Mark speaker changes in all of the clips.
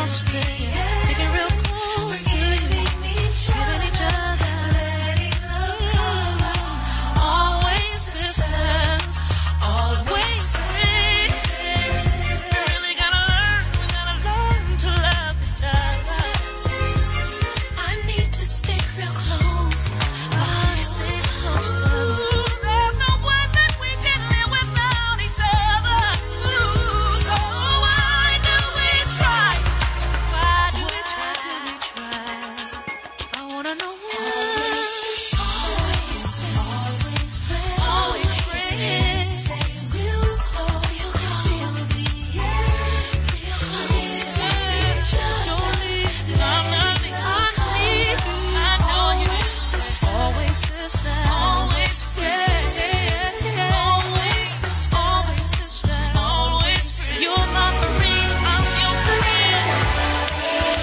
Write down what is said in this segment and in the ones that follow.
Speaker 1: close to you, sticking real close to you, giving each other, letting love go. Always sisters, always friends. You really gotta learn to love each other. I need to stick real close, stick close to you. There's no way that we can live without each other. So why do we try? Why do we try? I wanna know why. Always sisters, always friends. Real close till the end. Real close to each other. Don't leave, I'm loving, I need you. I know you. Always sister, always friends. Always sister, always friends. You're my friend, I'm your friend.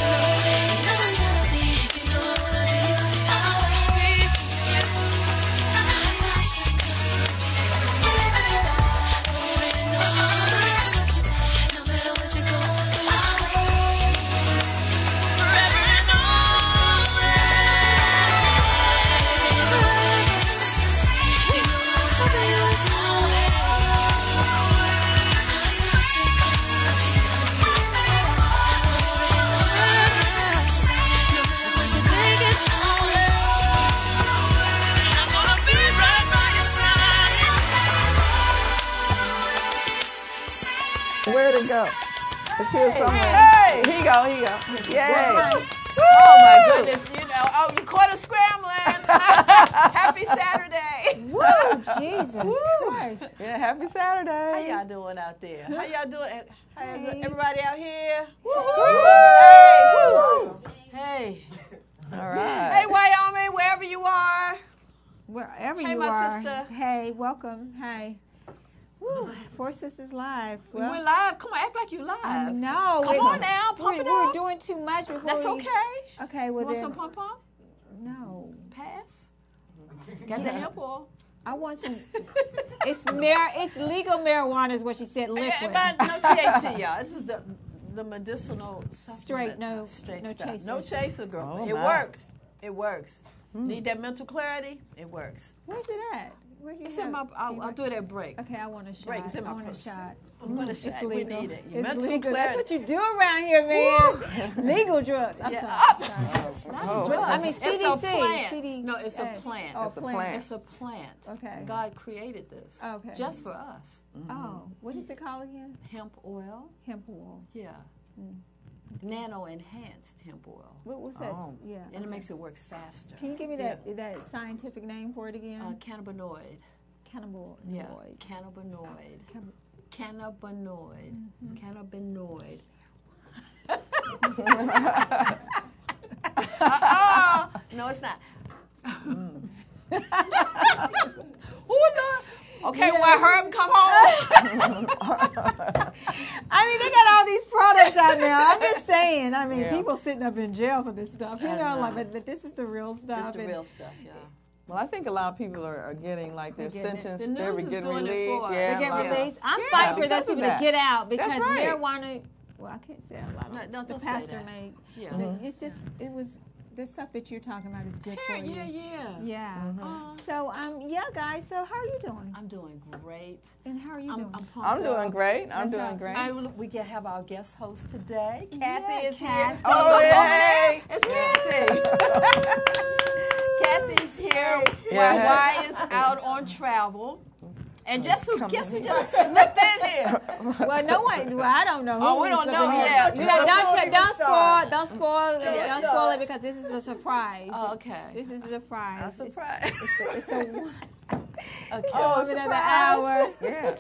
Speaker 2: Where'd it go? It's here somewhere.
Speaker 3: Hey!
Speaker 2: Here you go. Yay.
Speaker 3: Oh my goodness, you caught us scrambling. Happy Saturday.
Speaker 4: Woo, Jesus Christ.
Speaker 2: Yeah, happy Saturday.
Speaker 3: How y'all doing out there? How y'all doing? How's
Speaker 4: Hey.
Speaker 3: everybody out here? Hey.
Speaker 2: All right.
Speaker 3: Hey, Wyoming, wherever you are.
Speaker 4: Wherever
Speaker 3: Hey,
Speaker 4: you
Speaker 3: my
Speaker 4: are.
Speaker 3: sister.
Speaker 4: Hey, welcome. Hey. Woo, Four Sisters Live. Well,
Speaker 3: We're live. Come on, act like you live.
Speaker 4: I know.
Speaker 3: Come on now, pump it
Speaker 4: We're
Speaker 3: up.
Speaker 4: doing too much before
Speaker 3: That's
Speaker 4: we...
Speaker 3: okay.
Speaker 4: Okay, well
Speaker 3: You want
Speaker 4: then...
Speaker 3: some pump?
Speaker 4: No.
Speaker 3: Pass. Got the hemp oil.
Speaker 4: I want some... It's legal marijuana is what she said, liquid.
Speaker 3: But no THC, y'all. This is the medicinal supplement.
Speaker 4: Straight, no
Speaker 3: stuff.
Speaker 4: chasers.
Speaker 3: No chaser, girl.
Speaker 2: Oh,
Speaker 3: It
Speaker 2: my.
Speaker 3: works. It works. Need that mental clarity? It works.
Speaker 4: Where's it at? Where do you
Speaker 3: It's in my. I'll do it at break.
Speaker 4: Okay, I want a shot.
Speaker 3: Break. It's in my
Speaker 4: I want a
Speaker 3: purse.
Speaker 4: shot.
Speaker 3: I'm gonna
Speaker 4: It's
Speaker 3: shot.
Speaker 4: legal.
Speaker 3: We need it.
Speaker 4: It's
Speaker 3: Mental
Speaker 4: legal.
Speaker 3: clarity.
Speaker 4: That's what you do around here, man. Legal drugs. I'm sorry.
Speaker 3: It's not a
Speaker 2: Oh.
Speaker 3: drug.
Speaker 4: I mean,
Speaker 3: It's a
Speaker 4: CDC.
Speaker 3: plant. No, it's a plant.
Speaker 4: Oh,
Speaker 2: It's a
Speaker 4: plant.
Speaker 2: plant.
Speaker 3: It's a plant.
Speaker 4: Okay.
Speaker 3: God created this.
Speaker 4: Okay.
Speaker 3: Just for us.
Speaker 4: Oh, what is it called again?
Speaker 3: Hemp oil.
Speaker 4: Hemp oil.
Speaker 3: Yeah. Nano enhanced hemp oil.
Speaker 4: What's that?
Speaker 2: Oh.
Speaker 4: Yeah.
Speaker 3: And it makes it work faster.
Speaker 4: Can you give me that scientific name for it again?
Speaker 3: Cannabinoid.
Speaker 4: Cannabinoid.
Speaker 3: Yeah. Cannabinoid. Cannabinoid. Cannabinoid. No, it's not. Okay, when Herb come home.
Speaker 4: I mean, they got all these products out now. I'm just saying. I mean,
Speaker 2: Yeah.
Speaker 4: people sitting up in jail for this stuff. You
Speaker 3: I
Speaker 4: know,
Speaker 3: know.
Speaker 4: like, but this is the real stuff.
Speaker 3: It's the
Speaker 4: and
Speaker 3: real stuff, yeah.
Speaker 2: Well, I think a lot of people are getting like their
Speaker 4: They're getting it.
Speaker 2: sentence.
Speaker 3: The news
Speaker 2: They're
Speaker 3: is
Speaker 2: getting
Speaker 3: doing it
Speaker 2: released.
Speaker 3: for us.
Speaker 2: Yeah,
Speaker 4: They
Speaker 2: a
Speaker 4: get
Speaker 2: lot of-
Speaker 4: released. I'm
Speaker 2: Yeah,
Speaker 4: fighting for
Speaker 2: because
Speaker 4: those
Speaker 2: of
Speaker 4: people to
Speaker 2: that.
Speaker 4: get out because
Speaker 2: That's right.
Speaker 4: marijuana. Well, I can't say a lot.
Speaker 3: No,
Speaker 4: The
Speaker 3: don't say
Speaker 4: pastor
Speaker 3: that.
Speaker 4: made.
Speaker 3: Yeah.
Speaker 4: It's just the stuff that you're talking about is good for you.
Speaker 3: Yeah.
Speaker 4: Yeah.
Speaker 3: Uh,
Speaker 4: So yeah, guys. So how are you doing?
Speaker 3: I'm doing great.
Speaker 4: And how are you doing?
Speaker 3: pumped
Speaker 2: I'm doing
Speaker 3: up.
Speaker 2: great. I'm
Speaker 4: That's
Speaker 2: doing
Speaker 4: awesome.
Speaker 2: great.
Speaker 3: We can have our guest host today.
Speaker 4: Yeah,
Speaker 3: Kathy is
Speaker 4: Kathy.
Speaker 3: here.
Speaker 2: Oh, yay!
Speaker 3: It's Kathy. Kathy's here
Speaker 2: Yeah.
Speaker 3: while Y is out on travel. And guess who just slipped in here?
Speaker 4: Well, no one. Well, I don't know.
Speaker 3: Oh,
Speaker 4: who
Speaker 3: we don't
Speaker 4: was
Speaker 3: know
Speaker 4: living here.
Speaker 3: yet.
Speaker 4: You know,
Speaker 3: Don't
Speaker 4: don't spoil it because this is a surprise.
Speaker 3: Oh, okay.
Speaker 4: This is a surprise.
Speaker 3: A surprise.
Speaker 4: It's the one.
Speaker 3: Okay.
Speaker 4: Oh, of the hour.
Speaker 2: Yeah.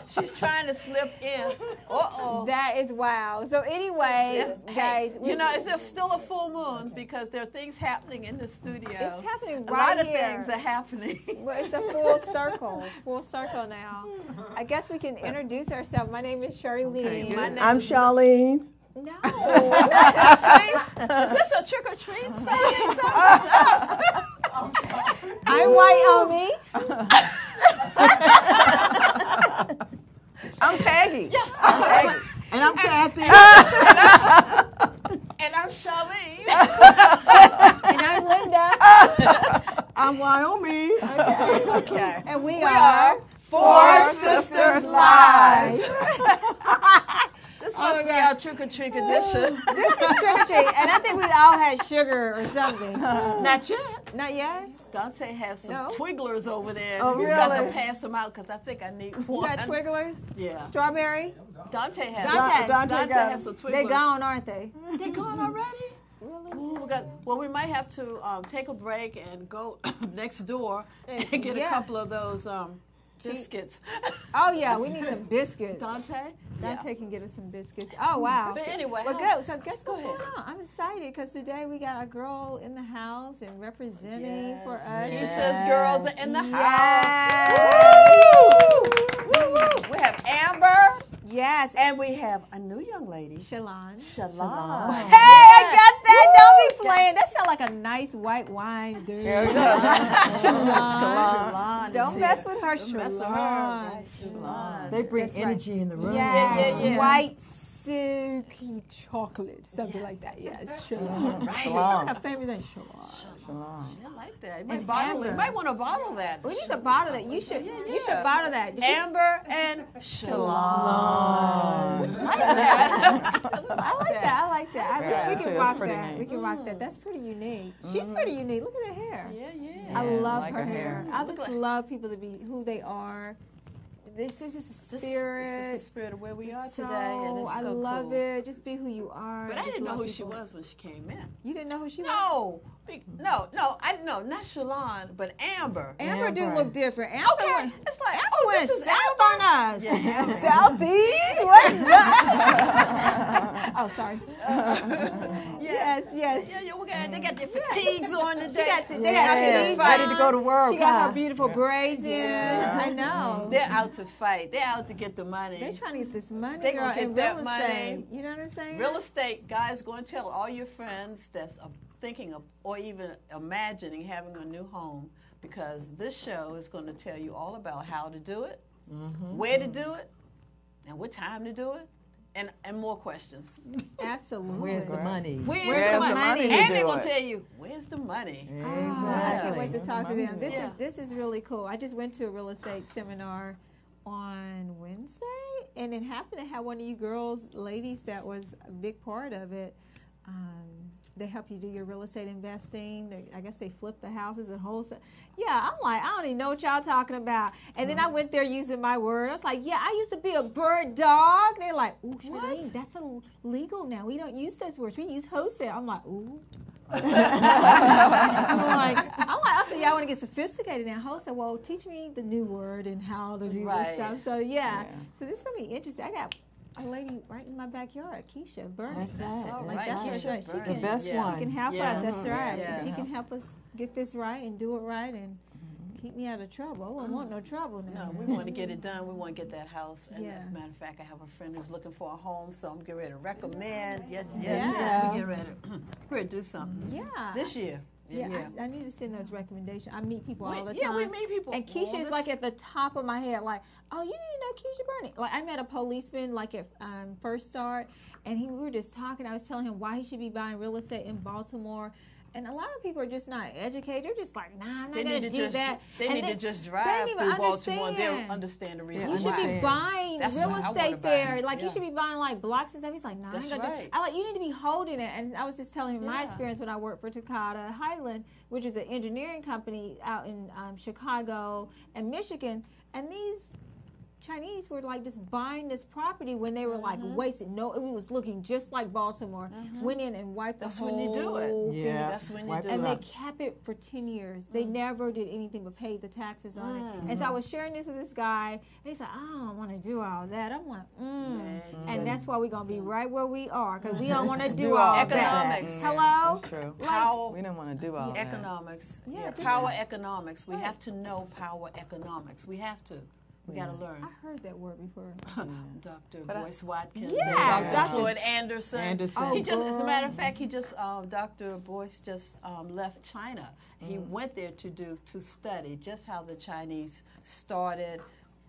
Speaker 3: She's trying to slip in. Uh-oh.
Speaker 4: That is wow. So anyway, guys,
Speaker 3: You know, it's still a full moon because there are things happening in the studio.
Speaker 4: it's happening
Speaker 3: A
Speaker 4: right
Speaker 3: lot of
Speaker 4: here.
Speaker 3: things are happening.
Speaker 4: Well, it's a full circle now. I guess we can introduce ourselves. My name is Charlene.
Speaker 3: My name
Speaker 2: I'm
Speaker 3: is-
Speaker 2: Charlene.
Speaker 4: No.
Speaker 3: Is this a trick or treat?
Speaker 4: I'm Wyoming.
Speaker 2: I'm Peggy.
Speaker 3: Yes.
Speaker 2: I'm Peggy. And I'm Kathy.
Speaker 3: our trick or treat edition.
Speaker 4: This is trick or treat, and I think we all had sugar or something.
Speaker 3: Not yet.
Speaker 4: Not yet.
Speaker 3: Dante has some
Speaker 4: No?
Speaker 3: twigglers over there.
Speaker 2: Oh,
Speaker 3: He's got to
Speaker 2: really?
Speaker 3: pass them out because I think I need
Speaker 4: You
Speaker 3: one.
Speaker 4: got twigglers?
Speaker 3: Yeah.
Speaker 4: Strawberry?
Speaker 3: Dante has.
Speaker 4: Dante.
Speaker 2: Dante got
Speaker 3: has some twigglers.
Speaker 4: They gone, aren't they?
Speaker 3: They gone already?
Speaker 4: Really?
Speaker 3: Ooh, we might have to take a break and go next door and get
Speaker 4: Yeah.
Speaker 3: a couple of those biscuits.
Speaker 4: Oh yeah, we need some biscuits.
Speaker 3: Dante?
Speaker 4: Dante can get us some biscuits. Oh wow.
Speaker 3: But anyway,
Speaker 4: Well,
Speaker 3: how's-
Speaker 4: good. So guess what's
Speaker 3: Go
Speaker 4: going on? I'm excited because today we got a girl in the house and representing
Speaker 3: Yes.
Speaker 4: for us.
Speaker 3: Keisha's girls are in the
Speaker 4: Yes.
Speaker 3: house. Woo, woo. We have Amber
Speaker 4: Yes.
Speaker 3: and we have a new young lady,
Speaker 4: Shalon.
Speaker 3: Shalon.
Speaker 4: Hey, I got that. Don't be playing. That sounds like a nice white wine, dude.
Speaker 2: There we go.
Speaker 3: Shalon
Speaker 4: Don't
Speaker 3: is
Speaker 4: mess
Speaker 3: here.
Speaker 4: with her,
Speaker 3: Don't mess with her.
Speaker 4: Shalon.
Speaker 3: Right, Shalon.
Speaker 2: They bring
Speaker 4: That's right.
Speaker 2: energy in the room.
Speaker 4: Yes.
Speaker 3: yeah.
Speaker 4: White silky chocolate, something like that. Yeah, it's Shalon.
Speaker 3: Right.
Speaker 2: Shalon.
Speaker 4: A famous name, Shalon.
Speaker 2: Shalom.
Speaker 3: I like that. You
Speaker 4: And
Speaker 3: might, bottle it.
Speaker 4: Amber.
Speaker 3: You might want to bottle that.
Speaker 4: We need to bottle that. You should. You should bottle that. Did you-
Speaker 3: Amber and Shalon.
Speaker 4: I like that. I like that. I
Speaker 2: Yeah,
Speaker 4: think we
Speaker 2: too.
Speaker 4: can
Speaker 2: It's
Speaker 4: rock
Speaker 2: pretty
Speaker 4: that.
Speaker 2: neat.
Speaker 4: We can rock that. That's pretty unique. She's pretty unique. Look at her hair.
Speaker 3: Yeah.
Speaker 4: I love
Speaker 2: like
Speaker 4: her
Speaker 2: her
Speaker 4: hair.
Speaker 2: hair.
Speaker 4: I
Speaker 3: Look
Speaker 4: just
Speaker 3: like-
Speaker 4: love people to be who they are. This is just a
Speaker 3: This
Speaker 4: spirit.
Speaker 3: is the spirit of where we are
Speaker 4: So,
Speaker 3: today, and it's so
Speaker 4: I love
Speaker 3: cool.
Speaker 4: it. Just be who you are.
Speaker 3: But I
Speaker 4: Just
Speaker 3: didn't know
Speaker 4: love
Speaker 3: who she
Speaker 4: people.
Speaker 3: was when she came in.
Speaker 4: You didn't know who she was?
Speaker 3: No, not Shalon, but Amber.
Speaker 4: Amber do
Speaker 2: Amber.
Speaker 4: look different. Amber
Speaker 3: Okay,
Speaker 4: went,
Speaker 3: it's like,
Speaker 4: Amber
Speaker 3: oh,
Speaker 4: went
Speaker 3: this is
Speaker 4: south
Speaker 3: Amber.
Speaker 4: on us.
Speaker 3: Yeah.
Speaker 4: Southeast? What? Oh, sorry. Yes.
Speaker 3: Yeah, they got their fatigues on today.
Speaker 4: They got
Speaker 2: Yes.
Speaker 4: fatigues
Speaker 2: Ready
Speaker 4: on.
Speaker 2: to go to work,
Speaker 4: She got
Speaker 2: huh?
Speaker 4: her beautiful braids in.
Speaker 3: Yeah.
Speaker 4: I know.
Speaker 3: They're out to fight. They're out to get the money.
Speaker 4: They're trying to get this money,
Speaker 3: They
Speaker 4: girl,
Speaker 3: gonna get
Speaker 4: in
Speaker 3: that
Speaker 4: real
Speaker 3: money.
Speaker 4: estate. You know what I'm saying?
Speaker 3: Real estate, guys, going to tell all your friends that's thinking of or even imagining having a new home, because this show is going to tell you all about how to do it, where to do it, and what time to do it, and more questions.
Speaker 4: Absolutely.
Speaker 2: Where's the money?
Speaker 3: Where's the money?
Speaker 2: to
Speaker 3: And
Speaker 2: do
Speaker 3: they're going
Speaker 2: it?
Speaker 3: to tell you, where's the money?
Speaker 4: Oh, I can't wait to
Speaker 2: Exactly.
Speaker 4: talk to them. This
Speaker 3: Yeah.
Speaker 4: is this is really cool. I just went to a real estate seminar on Wednesday, and it happened to have one of you ladies that was a big part of it. They help you do your real estate investing. I guess they flip the houses and wholesale. Yeah, I'm like, I don't even know what y'all talking about. And then I went there using my word. I was like, yeah, I used to be a bird dog. They're like, ooh, Charlene, that's illegal now. We don't use those words. We use wholesale. I'm like, ooh. I'm like, oh, so y'all want to get sophisticated now. Wholesale, well, teach me the new word and how to do
Speaker 3: Right.
Speaker 4: this stuff. So yeah, so this is gonna be interesting. I got a lady right in my backyard, Keisha Bernie.
Speaker 2: That's right.
Speaker 3: All
Speaker 2: That's
Speaker 3: right,
Speaker 4: That's
Speaker 2: right.
Speaker 3: Keisha
Speaker 4: right. She
Speaker 3: Bernie.
Speaker 4: can,
Speaker 2: The best
Speaker 3: Yeah.
Speaker 2: one.
Speaker 4: she can help
Speaker 3: Yeah.
Speaker 4: us. That's right.
Speaker 3: Yeah.
Speaker 4: She can help us get this right and do it right and keep me out of trouble. Oh, I want no trouble now.
Speaker 3: No, we want to get it done. We want to get that house. And
Speaker 4: Yeah.
Speaker 3: as a matter of fact, I have a friend who's looking for a home, so I'm getting ready to recommend. Yes,
Speaker 4: Yeah.
Speaker 3: we get ready. We're ready to do something.
Speaker 4: Yeah.
Speaker 3: This year.
Speaker 4: Yeah, I need to send those recommendations. I meet people all the
Speaker 3: Yeah,
Speaker 4: time.
Speaker 3: we meet people
Speaker 4: And
Speaker 3: all
Speaker 4: Keisha is
Speaker 3: the
Speaker 4: like at the top of my head, like, oh, you didn't know Keisha Bernie. Like, I met a policeman like at First Start, and we were just talking. I was telling him why he should be buying real estate in Baltimore. And a lot of people are just not educated. They're just like, nah, I'm not going to do that.
Speaker 3: They
Speaker 4: And
Speaker 3: need to
Speaker 4: they-
Speaker 3: just
Speaker 4: they
Speaker 3: drive
Speaker 4: don't even
Speaker 3: through Baltimore. They'll
Speaker 4: understand.
Speaker 3: understand the reason
Speaker 2: Yeah,
Speaker 4: You should
Speaker 3: why.
Speaker 4: be buying
Speaker 3: That's
Speaker 4: real
Speaker 3: why I wanna
Speaker 4: estate
Speaker 3: buy.
Speaker 4: there. Like,
Speaker 3: Yeah.
Speaker 4: you should be buying, like, blocks and stuff. He's like, no,
Speaker 3: That's
Speaker 4: I ain't gonna
Speaker 3: right.
Speaker 4: do. I like, you need to be holding it. And I was just telling him my
Speaker 3: Yeah.
Speaker 4: experience when I worked for Takata Highland, which is an engineering company out in Chicago and Michigan. And these Chinese were like just buying this property when they were like wasted. No, it was looking just like Baltimore. Went in and wiped
Speaker 3: That's
Speaker 4: the
Speaker 3: when you do it.
Speaker 4: whole thing.
Speaker 2: Yeah.
Speaker 3: That's when you
Speaker 2: Wipe
Speaker 3: do
Speaker 2: it
Speaker 4: And
Speaker 3: it.
Speaker 4: they
Speaker 2: out.
Speaker 4: kept it for 10 years. They never did anything but pay the taxes on it. And so I was sharing this with this guy, and he said, I don't want to do all that. I'm like, And that's why we're going to be right where we are, because we don't want to do all that.
Speaker 3: Economics.
Speaker 4: Hello?
Speaker 2: That's true.
Speaker 3: Power.
Speaker 2: We don't want to do all that.
Speaker 3: Economics.
Speaker 4: Yeah, just-
Speaker 3: power economics. We
Speaker 4: Right.
Speaker 3: have to know power economics. We have to. We got to learn.
Speaker 4: I heard that word before.
Speaker 3: Dr. Boyce Watkins
Speaker 4: Yeah,
Speaker 3: and
Speaker 4: Dr.
Speaker 3: Dr. Floyd Anderson.
Speaker 2: Anderson.
Speaker 3: He just, as a
Speaker 4: girl.
Speaker 3: matter of fact, Dr. Boyce just left China. He went there to study just how the Chinese started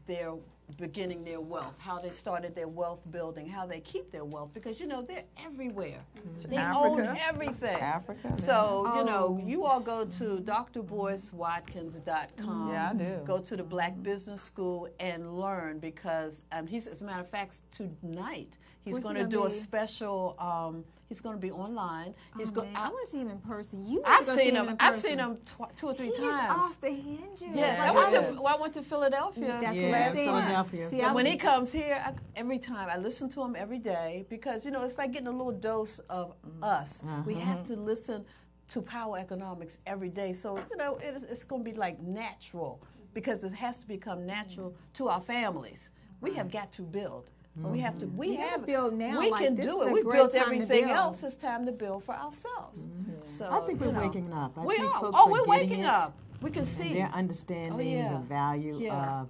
Speaker 3: their beginning their wealth, how they started their wealth building, how they keep their wealth, because they're everywhere. They own
Speaker 2: Africa.
Speaker 3: everything.
Speaker 2: Africa.
Speaker 3: So, you all go to drboycewatkins.com.
Speaker 2: Yeah, I do.
Speaker 3: Go to the Black Business School and learn, because as a matter of fact, tonight he's
Speaker 4: Where's
Speaker 3: going
Speaker 4: he
Speaker 3: to
Speaker 4: gonna
Speaker 3: do a
Speaker 4: be?
Speaker 3: special. He's going to be online. He's
Speaker 4: Man, I want to see him in person. You
Speaker 3: I've
Speaker 4: need to go
Speaker 3: seen
Speaker 4: see
Speaker 3: him.
Speaker 4: in
Speaker 3: I've
Speaker 4: person.
Speaker 3: seen him 2 or 3
Speaker 4: He is
Speaker 3: times.
Speaker 4: off the hinges.
Speaker 3: Yes,
Speaker 2: Yeah,
Speaker 3: I went
Speaker 2: he
Speaker 3: to
Speaker 2: is.
Speaker 3: well, I went to Philadelphia
Speaker 4: That's
Speaker 2: Yeah,
Speaker 4: what I
Speaker 3: last
Speaker 4: said.
Speaker 3: month.
Speaker 2: Philadelphia.
Speaker 4: See, I
Speaker 3: And when
Speaker 4: was-
Speaker 3: he comes here, every time I listen to him every day, because it's like getting a little dose of us. We have to listen to Power Economics every day, so it's going to be like natural, because it has to become natural to our families. We have got to build. We have to. We
Speaker 4: gotta
Speaker 3: have
Speaker 4: build now,
Speaker 3: We
Speaker 4: like,
Speaker 3: can
Speaker 4: this
Speaker 3: do
Speaker 4: is
Speaker 3: it.
Speaker 4: a
Speaker 3: We
Speaker 4: great
Speaker 3: built
Speaker 4: time to
Speaker 3: everything
Speaker 4: build.
Speaker 3: else. It's time to build for ourselves. So
Speaker 5: I think we're waking up. I
Speaker 3: we
Speaker 5: think
Speaker 3: are.
Speaker 5: folks
Speaker 3: Oh,
Speaker 5: are
Speaker 3: we're
Speaker 5: getting
Speaker 3: waking
Speaker 5: it,
Speaker 3: up. We can see.
Speaker 5: And they're understanding
Speaker 3: yeah.
Speaker 5: the value
Speaker 3: Yeah.
Speaker 5: of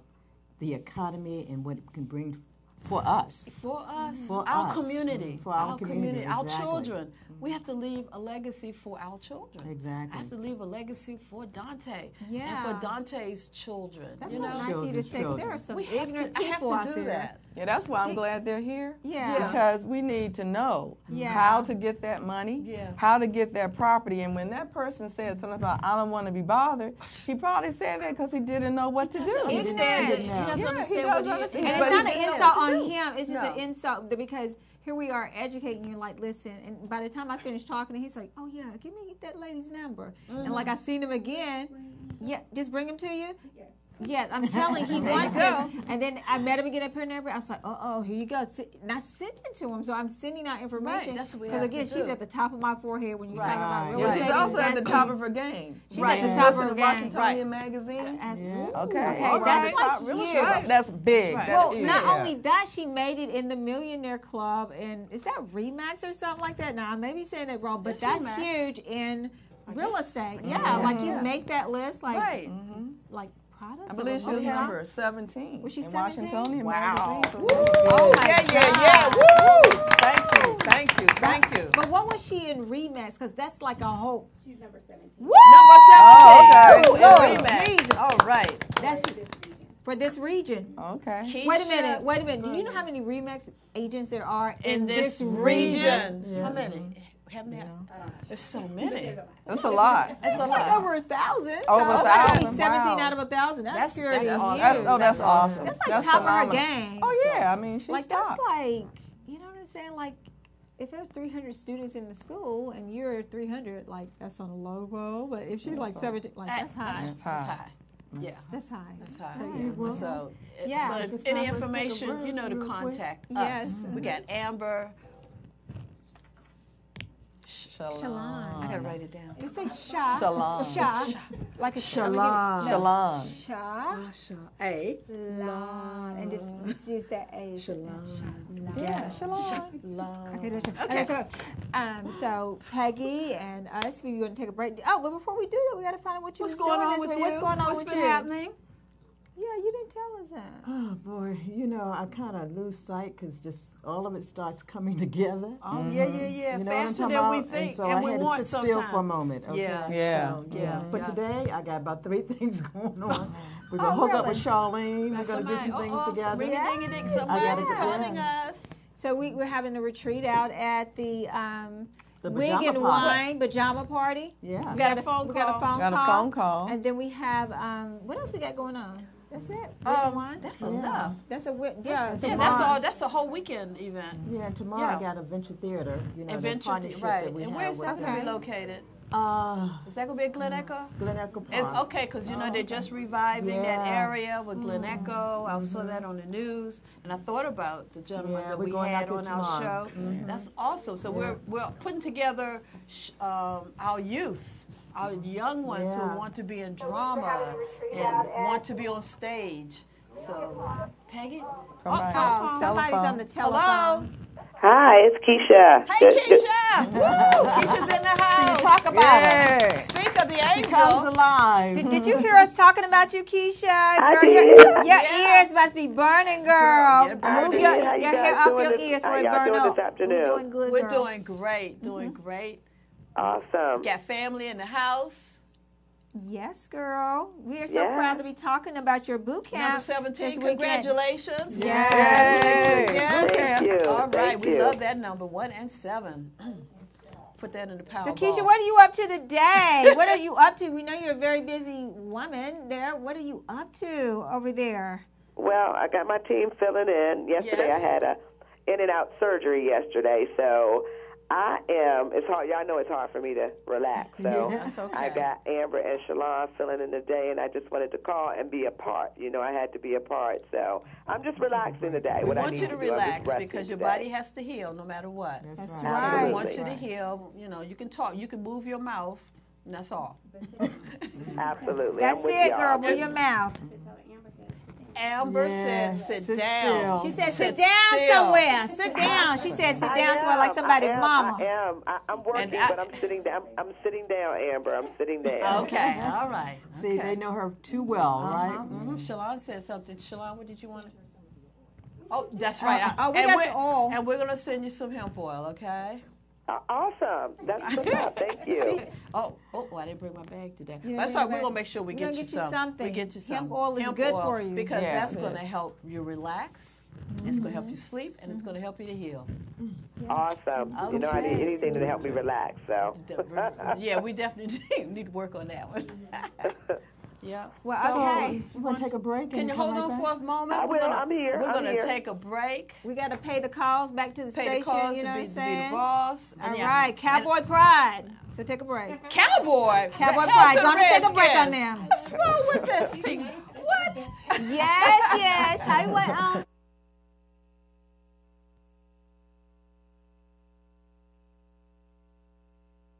Speaker 5: the economy and what it can bring for us.
Speaker 3: For us,
Speaker 5: For
Speaker 3: our
Speaker 5: us.
Speaker 3: community,
Speaker 5: For our community,
Speaker 3: our
Speaker 5: exactly.
Speaker 3: children. We have to leave a legacy for our children.
Speaker 5: Exactly.
Speaker 3: I have to leave a legacy for Dante
Speaker 4: Yeah.
Speaker 3: and for Dante's children.
Speaker 4: That's
Speaker 3: you
Speaker 4: so
Speaker 3: know,
Speaker 4: nice of you to
Speaker 5: Children's
Speaker 4: say. 'Cause there
Speaker 5: children.
Speaker 4: are some
Speaker 3: we have
Speaker 4: ignorant
Speaker 3: to. I have
Speaker 4: people
Speaker 3: to
Speaker 4: out
Speaker 3: do
Speaker 4: there.
Speaker 3: that.
Speaker 2: Yeah, that's why I'm glad they're here.
Speaker 4: Yeah.
Speaker 2: Because we need to know
Speaker 4: Yeah.
Speaker 2: how to get that money,
Speaker 3: Yeah.
Speaker 2: how to get that property. And when that person said something about, I don't want to be bothered, he probably said that because he didn't know what to do.
Speaker 3: He
Speaker 4: Ignorant.
Speaker 3: understand it. He
Speaker 5: Yeah,
Speaker 3: doesn't
Speaker 2: he
Speaker 3: understand
Speaker 2: does
Speaker 3: what
Speaker 2: understand.
Speaker 4: And
Speaker 2: But
Speaker 4: it's not
Speaker 2: he
Speaker 4: an
Speaker 2: didn't know
Speaker 4: insult
Speaker 2: what to
Speaker 4: on
Speaker 2: do.
Speaker 4: him. It's just
Speaker 3: No.
Speaker 4: an insult because here we are educating you. Like, listen. And by the time I finish talking, he's like, "Oh yeah, give me that lady's number." And like I seen him again. Yeah, just bring him to you. Yeah, I'm telling you, he wants this. And then I met him again at Pier Number. I was like, oh, here you go. And I sent it to him. So I'm sending out information.
Speaker 3: Right, that's what we
Speaker 4: Because
Speaker 3: have
Speaker 4: again,
Speaker 3: to
Speaker 4: she's
Speaker 3: do.
Speaker 4: at the top of my forehead when you talk about real
Speaker 2: Yeah,
Speaker 4: estate.
Speaker 2: she's also at the
Speaker 4: investing.
Speaker 2: top of her game.
Speaker 4: She's
Speaker 3: Right.
Speaker 4: at the top of
Speaker 2: Listen
Speaker 4: her
Speaker 2: to
Speaker 4: game.
Speaker 2: Washingtonian magazine.
Speaker 4: Absolutely.
Speaker 2: Okay,
Speaker 4: All
Speaker 2: that's
Speaker 4: right.
Speaker 2: top
Speaker 4: That's
Speaker 2: real
Speaker 4: like
Speaker 2: estate.
Speaker 4: huge.
Speaker 2: That's big.
Speaker 3: Right.
Speaker 2: That's
Speaker 4: Well,
Speaker 2: huge.
Speaker 4: not
Speaker 2: Yeah.
Speaker 4: only that, she made it in the Millionaire Club, and is that Remax or something like that? Now I may be saying it wrong, but
Speaker 3: It's
Speaker 4: that's
Speaker 3: Remax.
Speaker 4: huge in real estate. Yeah, like you make that list, like
Speaker 3: Right.
Speaker 4: like products.
Speaker 2: I believe she was
Speaker 4: Okay.
Speaker 2: number 17
Speaker 4: Was she
Speaker 2: in
Speaker 4: 17?
Speaker 2: Washingtonian
Speaker 3: Wow.
Speaker 2: magazine. So
Speaker 3: Woo.
Speaker 2: that's good.
Speaker 4: Oh my
Speaker 2: Yeah.
Speaker 4: God.
Speaker 2: Woo! Thank you.
Speaker 4: But what was she in Remax? Because that's like a whole.
Speaker 6: She's number 17.
Speaker 4: Woo!
Speaker 3: Number 17.
Speaker 2: Oh, okay.
Speaker 3: Ooh,
Speaker 4: Lord
Speaker 3: and Remax.
Speaker 4: Jesus.
Speaker 3: All right.
Speaker 4: That's for this region.
Speaker 2: Okay.
Speaker 4: Wait a minute. Do you know how many Remax agents there are
Speaker 3: In this region.
Speaker 5: Yeah.
Speaker 3: How many? How many? There's so many.
Speaker 2: That's a lot.
Speaker 3: It's a
Speaker 4: like
Speaker 3: lot.
Speaker 4: over 1,000.
Speaker 2: Over
Speaker 4: so
Speaker 2: 1,000,
Speaker 4: 17
Speaker 2: wow.
Speaker 4: out of 1,000. That's
Speaker 3: That's
Speaker 4: purity.
Speaker 3: awesome.
Speaker 2: That's, that's awesome.
Speaker 4: That's like top
Speaker 2: phenomenal.
Speaker 4: of her game.
Speaker 2: Oh yeah, I mean she's
Speaker 4: Like
Speaker 2: top.
Speaker 4: that's like, you know what I'm saying? Like if there's 300 students in the school and you're 300, like that's on a low roll. But if she's like 17, like that's high.
Speaker 3: That's high. Yeah.
Speaker 4: That's high.
Speaker 3: That's high.
Speaker 4: So, yeah.
Speaker 3: So,
Speaker 4: Yeah.
Speaker 3: so
Speaker 5: If it's
Speaker 3: if any
Speaker 5: time for us to take a
Speaker 3: information,
Speaker 5: break
Speaker 3: you know to
Speaker 5: real quick.
Speaker 3: contact
Speaker 4: Yes.
Speaker 3: us. We got Amber.
Speaker 4: Shalon.
Speaker 3: I gotta write it down.
Speaker 4: Just say Sha.
Speaker 2: Shalom.
Speaker 4: Sha. Like a
Speaker 5: Shalom.
Speaker 2: Shalom.
Speaker 4: Sha.
Speaker 5: A.
Speaker 4: Lon. And just let's use that A.
Speaker 5: Shalom.
Speaker 2: Yeah, shalom.
Speaker 4: Okay, that's okay. So Peggy and us, we going to take a break. Oh, but before we do that, we got to find out what you
Speaker 3: What's
Speaker 4: was
Speaker 3: going
Speaker 4: doing
Speaker 3: on
Speaker 4: this
Speaker 3: with
Speaker 4: week.
Speaker 3: you?
Speaker 4: What's going on
Speaker 3: What's
Speaker 4: with
Speaker 3: been
Speaker 4: you?
Speaker 3: happening?
Speaker 4: Yeah, you didn't tell us that.
Speaker 5: Oh boy, I kind of lose sight because just all of it starts coming together.
Speaker 3: Oh yeah.
Speaker 5: You know what I'm
Speaker 3: Faster
Speaker 5: talking
Speaker 3: than we
Speaker 5: about?
Speaker 3: think,
Speaker 5: And so
Speaker 3: and
Speaker 5: I
Speaker 3: we
Speaker 5: had to
Speaker 3: want
Speaker 5: sit still for a
Speaker 3: sometime.
Speaker 5: moment. Okay?
Speaker 3: Yeah.
Speaker 2: Yeah.
Speaker 5: So,
Speaker 3: Yeah.
Speaker 5: But
Speaker 3: Yeah.
Speaker 5: today I got about 3 things going on. We're gonna
Speaker 4: Oh,
Speaker 5: hook up
Speaker 4: really?
Speaker 5: with Charlene. We're gonna do some things together.
Speaker 3: Ring-a-ding-a-ding, somebody's
Speaker 5: Yeah.
Speaker 3: calling us.
Speaker 4: So we're having a retreat out at the Wig
Speaker 5: pajama
Speaker 4: and
Speaker 5: party.
Speaker 4: Wine pajama party.
Speaker 5: Yeah.
Speaker 3: We got a phone
Speaker 4: We got a
Speaker 3: call.
Speaker 4: phone
Speaker 2: Got a
Speaker 4: call.
Speaker 2: phone call.
Speaker 4: And then we have what else we got going on? That's it. Wig and Wine.
Speaker 3: That's enough.
Speaker 4: That's a yeah.
Speaker 3: Yeah,
Speaker 4: tomorrow.
Speaker 3: that's all. That's a whole weekend event.
Speaker 5: Yeah, and tomorrow
Speaker 3: Yeah.
Speaker 5: I got a venture theater. You know, the
Speaker 3: Adventure,
Speaker 5: partnership
Speaker 3: right?
Speaker 5: that we
Speaker 3: And
Speaker 5: have
Speaker 3: where's that
Speaker 5: with
Speaker 3: going to be
Speaker 4: Okay.
Speaker 3: located?
Speaker 5: Uh,
Speaker 3: Is that going to be at Glen Echo?
Speaker 5: Glen Echo Park.
Speaker 3: It's okay, because you know they're just reviving that
Speaker 5: Yeah.
Speaker 3: area with Glen Echo. I saw that on the news, and I thought about the gentleman
Speaker 5: Yeah,
Speaker 3: that
Speaker 5: we're
Speaker 3: we
Speaker 5: going
Speaker 3: had
Speaker 5: out
Speaker 3: on
Speaker 5: there
Speaker 3: our
Speaker 5: tomorrow.
Speaker 3: show. That's awesome. So we're putting together our youth, our young ones
Speaker 5: Yeah.
Speaker 3: who want to be in drama and want to be on stage. So, Peggy,
Speaker 2: right.
Speaker 3: telephone.
Speaker 4: Somebody's
Speaker 2: Telephone.
Speaker 4: on the telephone.
Speaker 3: Hello.
Speaker 6: Hi, it's Keisha.
Speaker 3: Hey, Keisha. Woo! Keisha's in the house.
Speaker 5: Talk about her.
Speaker 2: Yeah.
Speaker 3: Speak of the
Speaker 5: She comes
Speaker 3: angel.
Speaker 5: alive.
Speaker 4: Did you hear us talking about you, Keisha? Girl,
Speaker 6: did.
Speaker 4: your
Speaker 3: Yeah.
Speaker 4: ears must be burning, girl.
Speaker 3: Get
Speaker 6: I
Speaker 3: burning.
Speaker 4: Move
Speaker 6: did.
Speaker 4: your,
Speaker 6: How you
Speaker 4: your
Speaker 6: guys
Speaker 4: hair off
Speaker 6: doing
Speaker 4: your
Speaker 6: this-
Speaker 4: ears
Speaker 6: how
Speaker 4: before it
Speaker 6: y'all
Speaker 4: burn
Speaker 6: doing
Speaker 4: up.
Speaker 6: this afternoon?
Speaker 4: We're doing good,
Speaker 3: We're
Speaker 4: girl.
Speaker 3: doing great, doing great.
Speaker 6: Awesome.
Speaker 3: Got family in the house.
Speaker 4: Yes, girl. We are so
Speaker 6: Yeah.
Speaker 4: proud to be talking about your boot camp.
Speaker 3: Number 17,
Speaker 4: this weekend.
Speaker 3: congratulations.
Speaker 2: Yay.
Speaker 3: Congratulations.
Speaker 6: Thank you.
Speaker 3: All right,
Speaker 6: Thank
Speaker 3: we
Speaker 6: you.
Speaker 3: love that number, 1 and 7. Put that in the power
Speaker 4: So, Keisha,
Speaker 3: ball.
Speaker 4: what are you up to today? What are you up to? We know you're a very busy woman there. What are you up to over there?
Speaker 6: Well, I got my team filling in. Yesterday
Speaker 3: Yes.
Speaker 6: I had a in and out surgery yesterday, so it's hard. Y'all know it's hard for me to relax. So
Speaker 3: That's okay.
Speaker 6: I got Amber and Shalon filling in today, and I just wanted to call and be a part. You know, I had to be a part. So I'm just relaxing today.
Speaker 3: We
Speaker 6: What I
Speaker 3: want
Speaker 6: need
Speaker 3: you to
Speaker 6: do, I'm just
Speaker 3: relax
Speaker 6: resting
Speaker 3: because your
Speaker 6: today.
Speaker 3: body has to heal no matter what.
Speaker 4: That's
Speaker 3: So
Speaker 4: right.
Speaker 3: we want you to
Speaker 6: Absolutely.
Speaker 3: heal. You know, you can talk, you can move your mouth, and that's all.
Speaker 6: Absolutely.
Speaker 4: That's
Speaker 6: I'm with
Speaker 4: it,
Speaker 6: y'all.
Speaker 4: girl. Move your mouth.
Speaker 3: Amber
Speaker 5: Yeah,
Speaker 3: said,
Speaker 5: sit
Speaker 3: sit down.
Speaker 5: still.
Speaker 4: She said,
Speaker 3: Sit
Speaker 4: sit down
Speaker 3: still.
Speaker 4: somewhere. Sit down. She said, sit down somewhere like somebody's mama.
Speaker 6: I'm working,
Speaker 3: And
Speaker 6: but I'm sitting down. I'm sitting down, Amber. I'm sitting down.
Speaker 3: Okay, all right.
Speaker 5: See,
Speaker 3: okay.
Speaker 5: they know her too well, right?
Speaker 3: Shalon said something. Shalon, what did you want to? Oh, that's right.
Speaker 4: we got some oil.
Speaker 3: And we're going to send you some hemp oil, okay?
Speaker 6: Awesome. That's what's up. Thank you.
Speaker 3: Oh, I didn't bring my bag today.
Speaker 4: You didn't
Speaker 3: That's
Speaker 4: bring
Speaker 3: all right.
Speaker 4: your
Speaker 3: We're going
Speaker 4: bag?
Speaker 3: to make sure we
Speaker 4: We're
Speaker 3: get
Speaker 4: gonna
Speaker 3: you
Speaker 4: get you
Speaker 3: some.
Speaker 4: something.
Speaker 3: We get you some.
Speaker 4: Hemp oil is good for you.
Speaker 3: Because
Speaker 2: Yeah,
Speaker 3: that's
Speaker 2: it
Speaker 3: going to
Speaker 2: is.
Speaker 3: help you relax. It's going to help you sleep, and it's going to help you to heal.
Speaker 6: Awesome. You know, I need anything to help me relax. So.
Speaker 3: Yeah, we definitely need to work on that one. Yeah.
Speaker 4: Well,
Speaker 3: So,
Speaker 4: okay.
Speaker 5: We're going to take a break
Speaker 3: Can
Speaker 5: and
Speaker 3: you
Speaker 5: come
Speaker 3: hold
Speaker 5: right
Speaker 3: on
Speaker 5: back?
Speaker 3: for a moment?
Speaker 6: I will. I'm here.
Speaker 3: We're
Speaker 6: I'm
Speaker 3: going to
Speaker 6: here.
Speaker 3: take a break.
Speaker 4: We got to pay the calls back to the
Speaker 3: Pay
Speaker 4: station.
Speaker 3: the calls
Speaker 4: you know
Speaker 3: to
Speaker 4: what
Speaker 3: be
Speaker 4: I'm
Speaker 3: the
Speaker 4: saying?
Speaker 3: boss.
Speaker 4: All
Speaker 3: And yeah.
Speaker 4: right, Cowboy Pride. So take a break.
Speaker 3: Cowboy.
Speaker 4: Cowboy
Speaker 3: Hell
Speaker 4: Pride.
Speaker 3: to the
Speaker 4: Gonna take a break on
Speaker 3: Redskins.
Speaker 4: them.
Speaker 3: What's wrong with this thing? What?
Speaker 4: Yes. How you want?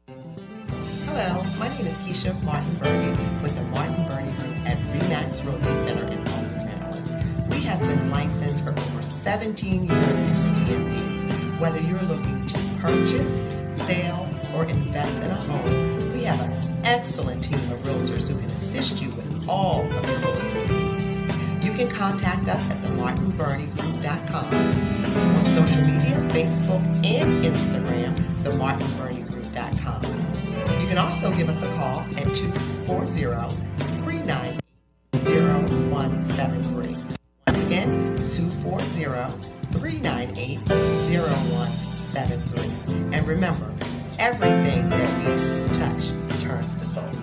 Speaker 7: Hello, my name is Keisha Martin Burney with the Martin Burney Group at RE/MAX Realty Center in Baltimore, Maryland. We have been licensed for over 17 years in the DMV. Whether you're looking to purchase, sell, or invest in a home, we have an excellent team of realtors who can assist you with all of your real estate needs. You can contact us at themartinburneygroup.com. On social media, Facebook and Instagram, themartinburneygroup.com. You can also give us a call at 240-398-0173. Once again, 240-398-0173. And remember, everything that we touch turns to sold.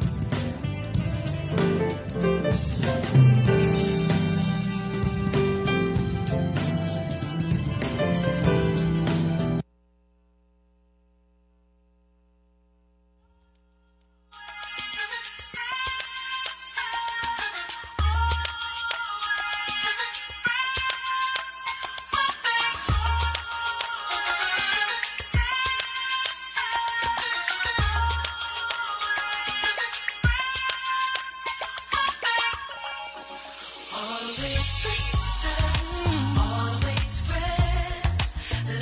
Speaker 1: Always sisters, always friends.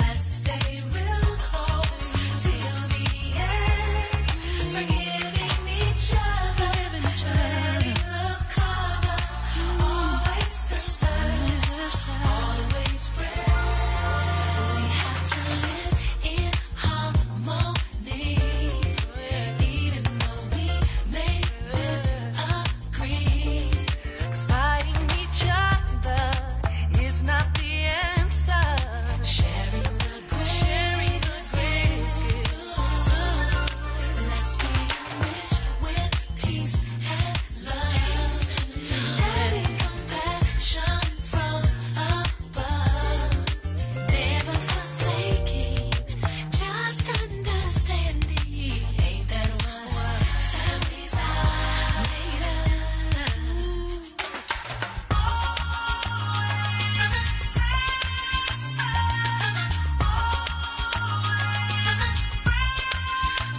Speaker 1: Let's stay real close till the end. Forgiving each other, letting love cover. Always sisters, always friends. We have to live in harmony, even though we may disagree. 'Cause fighting each other is not the answer. Sharing the grace, let's be rich with peace and love, adding compassion from above. Never forsaking, just understanding. Ain't that what families are made of?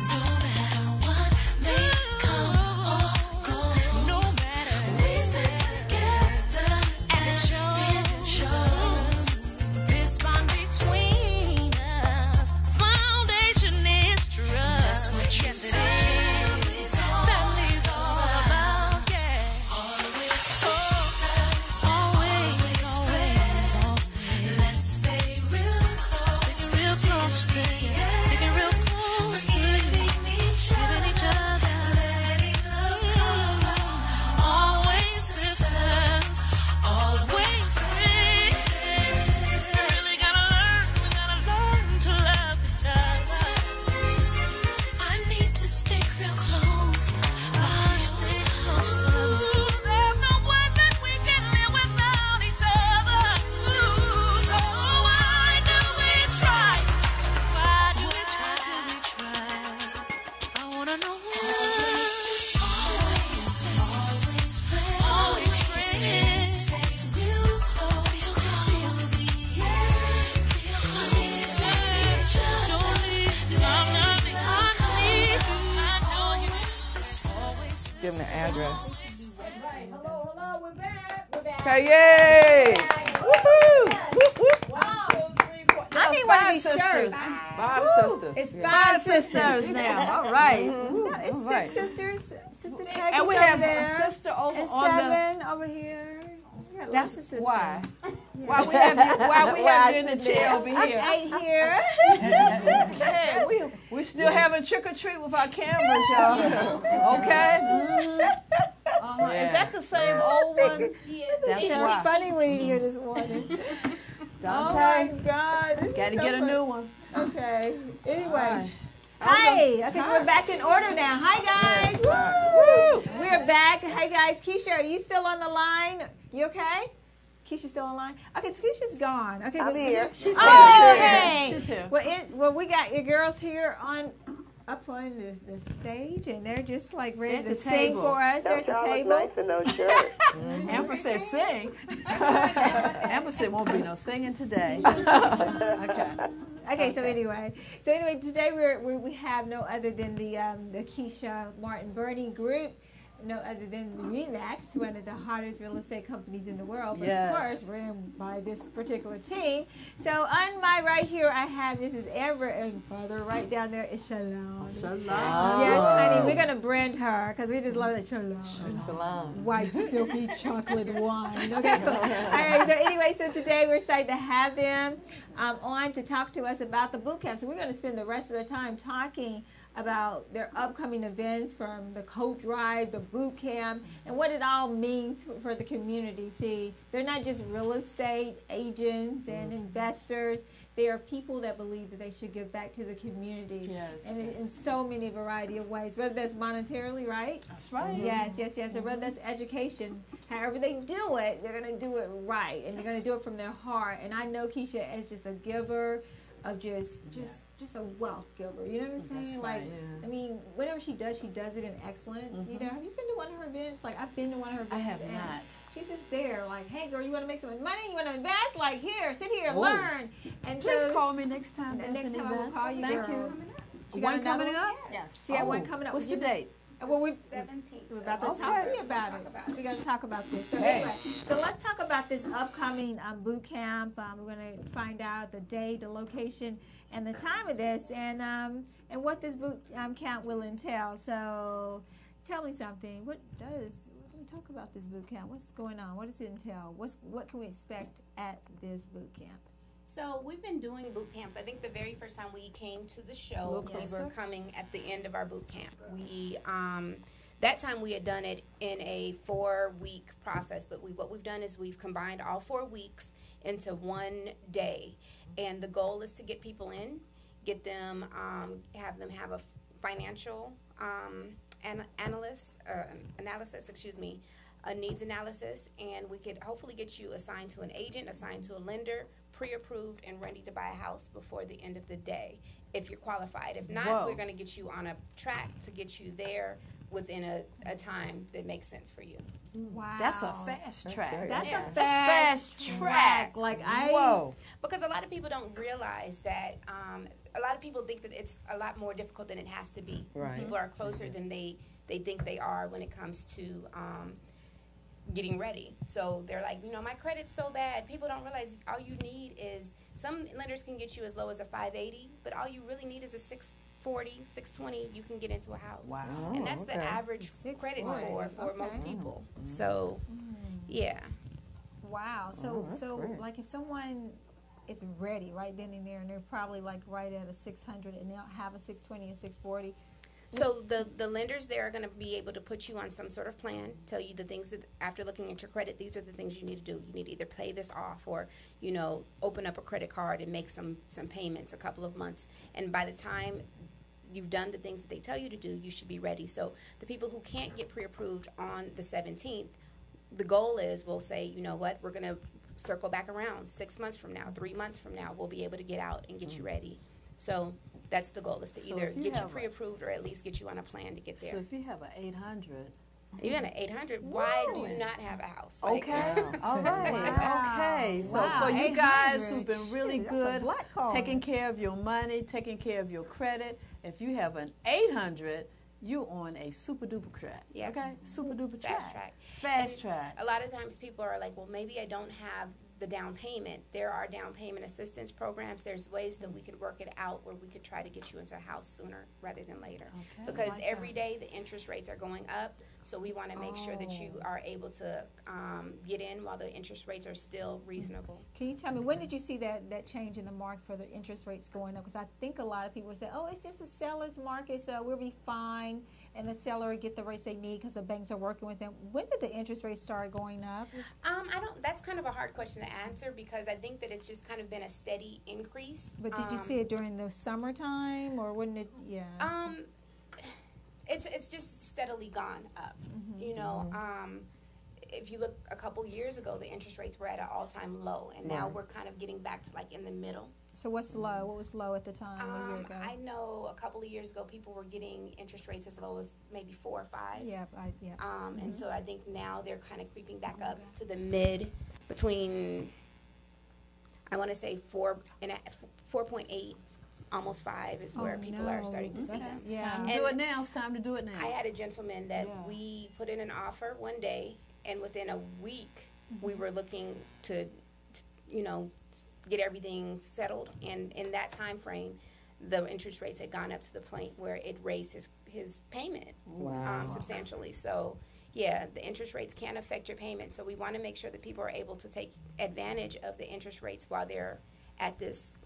Speaker 1: No matter what may come or go, we stick together and it shows. This bond between us, foundation is trust. That's what yes it is. Family's all about, yeah. Always sisters, always. Let's stay real close, sticking real close to you, sticking real close to you, giving each other, letting love cover.
Speaker 2: give them the address.
Speaker 8: Hello, we're back.
Speaker 2: Okay, yay! Woohoo! Whoop, whoop.
Speaker 4: I need one of these shirts.
Speaker 2: Five sisters.
Speaker 4: It's
Speaker 2: Yeah.
Speaker 4: five sisters
Speaker 3: now. All right.
Speaker 4: No, it's
Speaker 2: All right.
Speaker 4: six sisters. Sister Peggy's
Speaker 3: And we
Speaker 4: over
Speaker 3: have
Speaker 4: there.
Speaker 3: a sister over
Speaker 4: And
Speaker 3: on the.
Speaker 4: seven over here. We got
Speaker 3: That's
Speaker 4: lots of sisters.
Speaker 3: why. Why we have you in the chair over here?
Speaker 4: Eight here.
Speaker 3: Okay, we still having trick or treat with our cameras, y'all. Okay. Is that the same old one?
Speaker 8: Yeah,
Speaker 3: That's
Speaker 4: It's
Speaker 3: why.
Speaker 4: funny when you hear this morning. Oh my God. this is
Speaker 3: Got to
Speaker 4: so
Speaker 3: get a
Speaker 4: funny.
Speaker 3: new one.
Speaker 4: Okay. Anyway.
Speaker 3: All
Speaker 4: Hi. Okay, so we're back in order now. Hi, guys. Woo. We're back. Hi, guys. Keisha, are you still on the line? You okay? Keisha's still on the line? Okay, so Keisha's gone. Okay,
Speaker 6: I'm here.
Speaker 3: She's
Speaker 4: Oh,
Speaker 3: here.
Speaker 4: okay.
Speaker 3: She's here.
Speaker 4: Well, we got your girls here up on the stage, and they're just like ready
Speaker 3: At
Speaker 4: to
Speaker 3: the
Speaker 4: sing
Speaker 3: table.
Speaker 4: for us. They're at the
Speaker 6: Y'all look
Speaker 4: table.
Speaker 6: nice in those shirts.
Speaker 3: Amber said sing. Amber said won't be no singing today. Okay.
Speaker 4: Okay, so anyway, today we have no other than the Keisha Martin Bernie group, no other than Remax, one of the hottest real estate companies in the world. But
Speaker 3: Yes.
Speaker 4: of course, ran by this particular team. So on my right here, I have this is Amber, and further right down there is Shalom.
Speaker 3: Shalom.
Speaker 4: Yes, honey, we're gonna brand her because we just love that Shalom.
Speaker 2: Shalom.
Speaker 4: White silky chocolate wine. Okay, cool. All right. So anyway, so today we're excited to have them on to talk to us about the boot camp. So we're going to spend the rest of the time talking about their upcoming events, from the coat drive, the boot camp, and what it all means for the community. See, they're not just real estate agents and investors. They are people that believe that they should give back to the community,
Speaker 3: Yes.
Speaker 4: and in so many variety of ways, whether that's monetarily, right?
Speaker 3: That's right.
Speaker 4: Yes. So whether that's education, however they do it, they're going to do it right, and they're going to do it from their heart. And I know Keisha is just a giver of just a wealth giver. You know what I'm saying?
Speaker 3: That's
Speaker 4: Like,
Speaker 3: right,
Speaker 4: I mean, whatever she does it in excellence. You know, have you been to one of her events? Like, I've been to one of her events.
Speaker 3: I have
Speaker 4: and
Speaker 3: not.
Speaker 4: She's just there, like, hey, girl, you want to make some money? You want to invest? Like, here, sit here,
Speaker 3: Oh.
Speaker 4: learn. And
Speaker 3: Please
Speaker 4: so,
Speaker 3: call me next time.
Speaker 4: the
Speaker 3: there's
Speaker 4: next
Speaker 3: an
Speaker 4: time I will
Speaker 3: event.
Speaker 4: call you,
Speaker 3: Thank
Speaker 4: girl.
Speaker 3: you.
Speaker 4: She got
Speaker 3: One
Speaker 4: another
Speaker 3: coming
Speaker 4: one?
Speaker 3: up?
Speaker 8: Yes.
Speaker 4: She got one coming up.
Speaker 3: What's
Speaker 4: You
Speaker 3: the
Speaker 4: know-
Speaker 3: date?
Speaker 4: Well, we're
Speaker 8: 17th.
Speaker 4: about to talk to you about it. We're going to talk about this. So
Speaker 3: Okay.
Speaker 4: anyway, so let's talk about this upcoming boot camp. We're going to find out the day, the location, and the time of this, and what this boot camp will entail. So tell me something. Let me talk about this boot camp. What's going on? What does it entail? What can we expect at this boot camp?
Speaker 9: So we've been doing boot camps. I think the very first time we came to the show, we were coming at the end of our boot camp. We that time we had done it in a 4-week process, but what we've done is we've combined all 4 weeks into one day, and the goal is to get people in, get them, have them have a financial analysis, a needs analysis, and we could hopefully get you assigned to an agent, assigned to a lender, pre-approved, and ready to buy a house before the end of the day, if you're qualified. If not,
Speaker 3: Whoa.
Speaker 9: we're going to get you on a track to get you there within a time that makes sense for you.
Speaker 4: Wow.
Speaker 3: That's a fast track.
Speaker 4: That's
Speaker 9: Yes.
Speaker 4: a fast track. Like
Speaker 3: Whoa.
Speaker 9: Because a lot of people don't realize that, a lot of people think that it's a lot more difficult than it has to be.
Speaker 2: Right.
Speaker 9: People are closer than they think they are when it comes to getting ready. So they're like, my credit's so bad. People don't realize all you need is, some lenders can get you as low as a 580, but all you really need is a 640, 620, you can get into a house.
Speaker 3: Wow.
Speaker 9: And that's the
Speaker 2: okay.
Speaker 9: average credit
Speaker 4: 640.
Speaker 9: score for most
Speaker 4: Okay.
Speaker 9: people. So, yeah.
Speaker 4: Wow.
Speaker 2: Oh, that's
Speaker 4: So
Speaker 2: great.
Speaker 4: like if someone is ready right then and there, and they're probably like right at a 600, and they'll have a 620 and 640.
Speaker 9: So the lenders there are going to be able to put you on some sort of plan, tell you the things that, after looking at your credit, these are the things you need to do. You need to either pay this off or, open up a credit card and make some payments a couple of months. And by the time you've done the things that they tell you to do, you should be ready. So the people who can't get pre-approved on the 17th, the goal is we'll say, you know what, we're going to circle back around 6 months from now, 3 months from now, we'll be able to get out and get you ready. So that's the goal, is to
Speaker 3: So
Speaker 9: either
Speaker 3: if you
Speaker 9: get you
Speaker 3: have a-
Speaker 9: pre-approved or at least get you on a plan to get
Speaker 3: So
Speaker 9: there.
Speaker 3: if you have an 800.
Speaker 9: Even at 800, why do you not have a house? Like,
Speaker 3: Okay. All right.
Speaker 4: Wow.
Speaker 3: Okay. So
Speaker 4: Wow.
Speaker 3: for you guys
Speaker 4: 800.
Speaker 3: who've been really
Speaker 4: Shit, that's a
Speaker 3: good
Speaker 4: black card.
Speaker 3: taking care of your money, taking care of your credit, if you have an 800, you on a super duper track.
Speaker 9: Yes.
Speaker 3: Okay, super duper
Speaker 9: Fast track.
Speaker 3: Fast
Speaker 9: And
Speaker 3: track.
Speaker 9: A lot of times people are like, well, maybe I don't have the down payment. There are down payment assistance programs. There's ways that we could work it out where we could try to get you into a house sooner rather than later.
Speaker 3: Okay.
Speaker 9: Because
Speaker 3: Like
Speaker 9: every
Speaker 3: that.
Speaker 9: day the interest rates are going up, so we want to make sure that you are able to get in while the interest rates are still reasonable.
Speaker 4: Can you tell me, when did you see that change in the market for the interest rates going up? Because I think a lot of people say, oh, it's just a seller's market, so we'll be fine, and the seller will get the rates they need because the banks are working with them. When did the interest rates start going up?
Speaker 9: That's kind of a hard question to answer because I think that it's just kind of been a steady increase.
Speaker 4: But did you see it during the summertime, or wouldn't it? Yeah.
Speaker 9: It's just steadily gone up. You know, if you look a couple years ago, the interest rates were at an all-time low, and now we're kind of getting back to like in the middle.
Speaker 4: So what's low? What was low at the time a year ago?
Speaker 9: I know a couple of years ago, people were getting interest rates as low as maybe 4 or 5.
Speaker 4: Yeah,
Speaker 9: And so I think now they're kind of creeping back up to the mid between, I want to say 4.8, almost 5 is where people are starting to see them.
Speaker 4: Yeah.
Speaker 3: Time to do it now. It's time to do it now.
Speaker 9: I had a gentleman that we put in an offer one day, and within a week, we were looking to, get everything settled. And in that time frame, the interest rates had gone up to the point where it raised his payment substantially. So, yeah, the interest rates can affect your payment. So we want to make sure that people are able to take advantage of the interest rates while they're at this,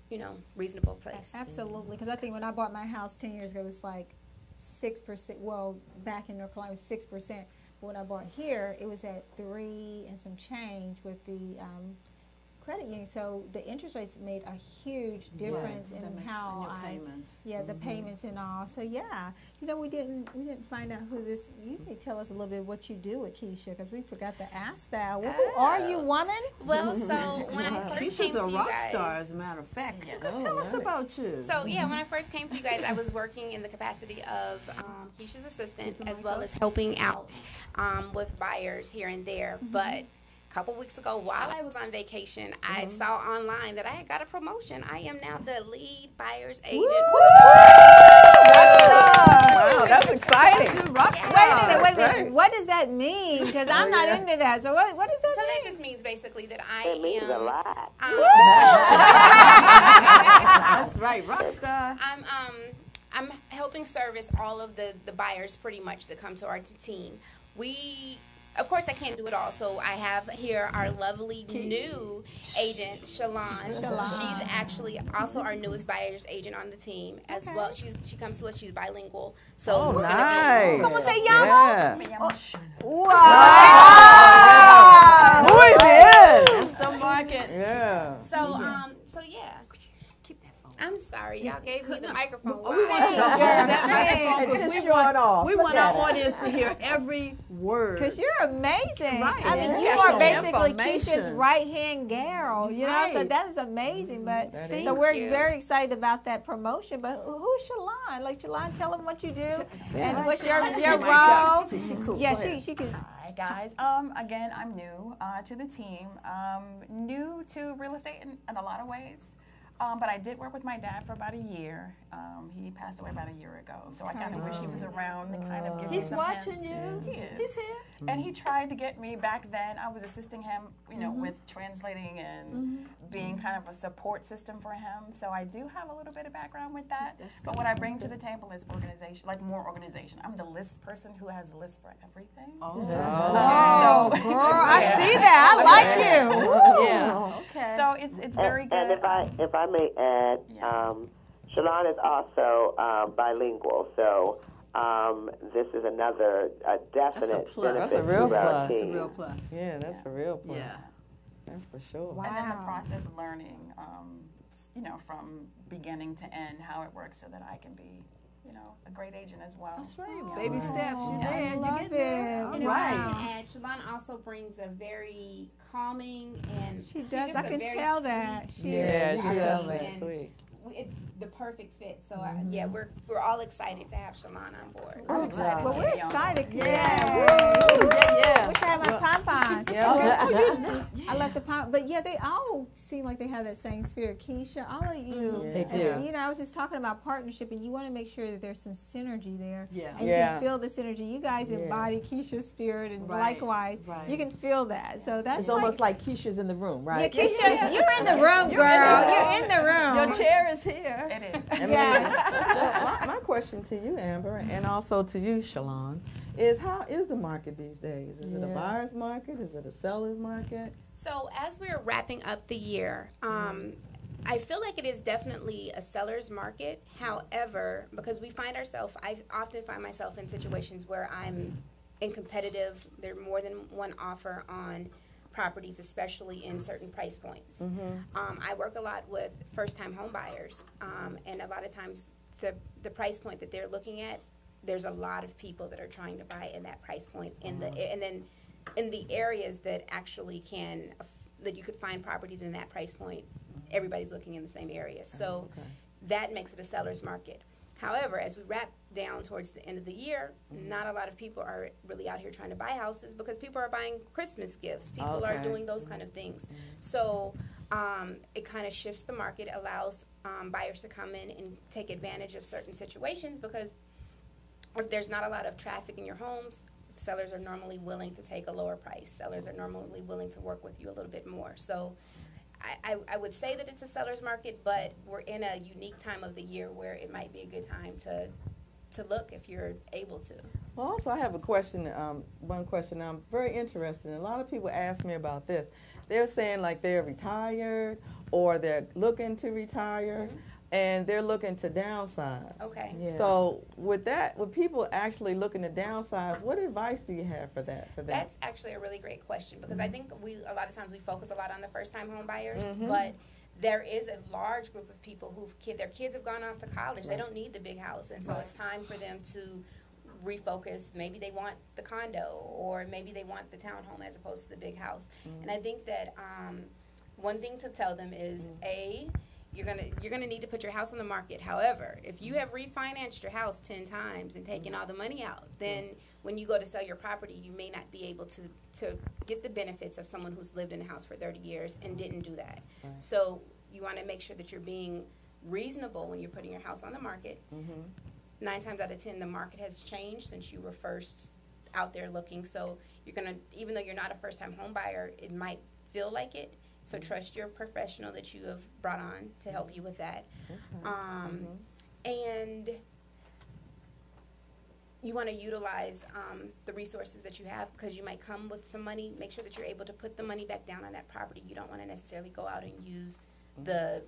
Speaker 9: reasonable place.
Speaker 4: Absolutely, because I think when I bought my house 10 years ago, it was like 6%. Well, back in North Carolina, it was 6%. But when I bought here, it was at 3 and some change with the credit union. So the interest rates made a huge difference in how the payments and all. So we didn't find out who this. You may tell us a little bit what you do with Keisha, because we forgot to ask that. Who are you, woman?
Speaker 9: Well, so when I first came
Speaker 3: Keisha's
Speaker 9: to
Speaker 3: a
Speaker 9: you
Speaker 3: rock
Speaker 9: guys,
Speaker 3: star, as a matter of fact. Tell us about you.
Speaker 9: So when I first came to you guys, I was working in the capacity of Keisha's assistant, as well as helping out with buyers here and there. But a couple weeks ago, while I was on vacation, I saw online that I had got a promotion. I am now the lead buyer's agent.
Speaker 2: Wow, that's exciting.
Speaker 4: Wait a minute. What does that mean? Because I'm not into that. So what does that
Speaker 9: So
Speaker 4: mean?
Speaker 9: that just means basically that I
Speaker 6: It means a lot.
Speaker 3: That's right, rock star.
Speaker 9: I'm helping service all of the buyers pretty much that come to our team. Of course, I can't do it all, so I have here our lovely new agent, Shalon. She's actually also our newest buyer's agent on the team as well. She comes to us. She's bilingual, so we're
Speaker 2: nice.
Speaker 4: Como se
Speaker 2: Yeah.
Speaker 4: Wow!
Speaker 2: Muy bien.
Speaker 3: That's the market.
Speaker 2: Yeah.
Speaker 9: So yeah. I'm sorry, y'all gave me the microphone.
Speaker 3: We want you to hold that microphone because we want our audience to hear every word.
Speaker 4: Because you're amazing.
Speaker 3: Right.
Speaker 4: I mean,
Speaker 3: Yeah.
Speaker 4: you
Speaker 3: That's
Speaker 4: are
Speaker 3: some
Speaker 4: basically
Speaker 3: information.
Speaker 4: Keisha's right-hand gal, So
Speaker 3: Right.
Speaker 4: that is amazing. But
Speaker 2: That
Speaker 4: so
Speaker 2: is.
Speaker 4: we're
Speaker 9: you.
Speaker 4: very excited about that promotion. But who's Shalon? Like, Shalon, tell them what you do and what's your role.
Speaker 3: See, she cool.
Speaker 4: Yeah,
Speaker 3: Go ahead.
Speaker 4: she can.
Speaker 10: Hi guys. Again, I'm new to the team. New to real estate in a lot of ways. But I did work with my dad for about a year. He passed away about a year ago, so I kind of wish he was around to kind of give me
Speaker 3: He's
Speaker 10: some
Speaker 3: watching
Speaker 10: hints.
Speaker 3: you.
Speaker 10: He is.
Speaker 3: He's here.
Speaker 10: And he tried to get me back then. I was assisting him, with translating and being kind of a support system for him. So I do have a little bit of background with that. But what I bring to the table is organization, like more organization. I'm the list person who has lists for everything.
Speaker 4: Oh, girl, I see that. I like you.
Speaker 3: Yeah. Okay.
Speaker 10: So it's very good.
Speaker 6: And if I may add, Shalon is also bilingual, so this is another definite
Speaker 3: plus.
Speaker 6: benefit
Speaker 2: That's a real
Speaker 6: to our
Speaker 2: plus.
Speaker 3: It's a
Speaker 6: team.
Speaker 3: real plus.
Speaker 2: Yeah, that's a real plus.
Speaker 3: Yeah.
Speaker 2: That's for sure.
Speaker 4: Wow.
Speaker 10: And then the process of learning, from beginning to end, how it works so that I can be, a great agent as well.
Speaker 3: That's right. Baby steps. You're there. You
Speaker 4: love
Speaker 3: get there.
Speaker 4: it.
Speaker 3: All
Speaker 9: And if I
Speaker 3: right.
Speaker 9: can add, Shalon also brings a very calming and
Speaker 4: She does.
Speaker 9: she's
Speaker 4: I
Speaker 9: just a
Speaker 4: can
Speaker 9: very
Speaker 4: tell
Speaker 9: sweet
Speaker 4: that.
Speaker 2: Yeah, she does
Speaker 9: person.
Speaker 2: that.
Speaker 9: And
Speaker 2: Sweet.
Speaker 9: it's the perfect fit. So yeah, we're all excited to have Shalon on board.
Speaker 4: I'm excited. Well, we're excited.
Speaker 2: Yeah.
Speaker 4: Wish I had my pom-poms.
Speaker 2: Yeah.
Speaker 4: I left the pom, but yeah, they all seem like they have that same spirit. Keisha, all of you.
Speaker 5: They do.
Speaker 4: You know, I was just talking about partnership, and you want to make sure that there's some synergy there.
Speaker 3: Yeah.
Speaker 4: And you can feel the synergy. You guys embody Keisha's spirit, and likewise, you can feel that. So that's
Speaker 5: It's almost like Keisha's in the room, right?
Speaker 4: Yeah, Keisha, you're in the room, girl. You're in the room.
Speaker 3: Your chair is here.
Speaker 10: It is.
Speaker 4: Yes.
Speaker 2: My question to you, Amber, and also to you, Shalon, is how is the market these days? Is it a buyer's market? Is it a seller's market?
Speaker 9: So as we're wrapping up the year, I feel like it is definitely a seller's market. However, because I often find myself in situations where I'm in competitive, there are more than one offer on properties, especially in certain price points. I work a lot with first-time home buyers, and a lot of times the price point that they're looking at, there's a lot of people that are trying to buy in that price point, and then in the areas that actually that you could find properties in that price point, everybody's looking in the same area. So that makes it a seller's market. However, as we wrap down towards the end of the year, not a lot of people are really out here trying to buy houses because people are buying Christmas gifts. People are doing those kind of things. So it kind of shifts the market, allows buyers to come in and take advantage of certain situations, because if there's not a lot of traffic in your homes, sellers are normally willing to take a lower price. Sellers are normally willing to work with you a little bit more. So I would say that it's a seller's market, but we're in a unique time of the year where it might be a good time to look if you're able to.
Speaker 2: Well, also I have a question, one question I'm very interested in. A lot of people ask me about this. They're saying like they're retired or they're looking to retire and they're looking to downsize. Okay. Yeah. So with people actually looking to downsize, what advice do you have for that?
Speaker 9: That's actually a really great question, because I think a lot of times we focus a lot on the first-time home buyers, but there is a large group of people their kids have gone off to college. They don't need the big house, and so it's time for them to refocus. Maybe they want the condo, or maybe they want the townhome as opposed to the big house. And I think that one thing to tell them is, you're gonna need to put your house on the market. However, if you have refinanced your house 10 times and taken all the money out, then when you go to sell your property, you may not be able to get the benefits of someone who's lived in a house for 30 years and didn't do that. So you want to make sure that you're being reasonable when you're putting your house on the market. 9 times out of 10, the market has changed since you were first out there looking. So even though you're not a first-time home buyer, it might feel like it. So trust your professional that you have brought on to help you with that. And you want to utilize the resources that you have, because you might come with some money. Make sure that you're able to put the money back down on that property. You don't want to necessarily go out and use the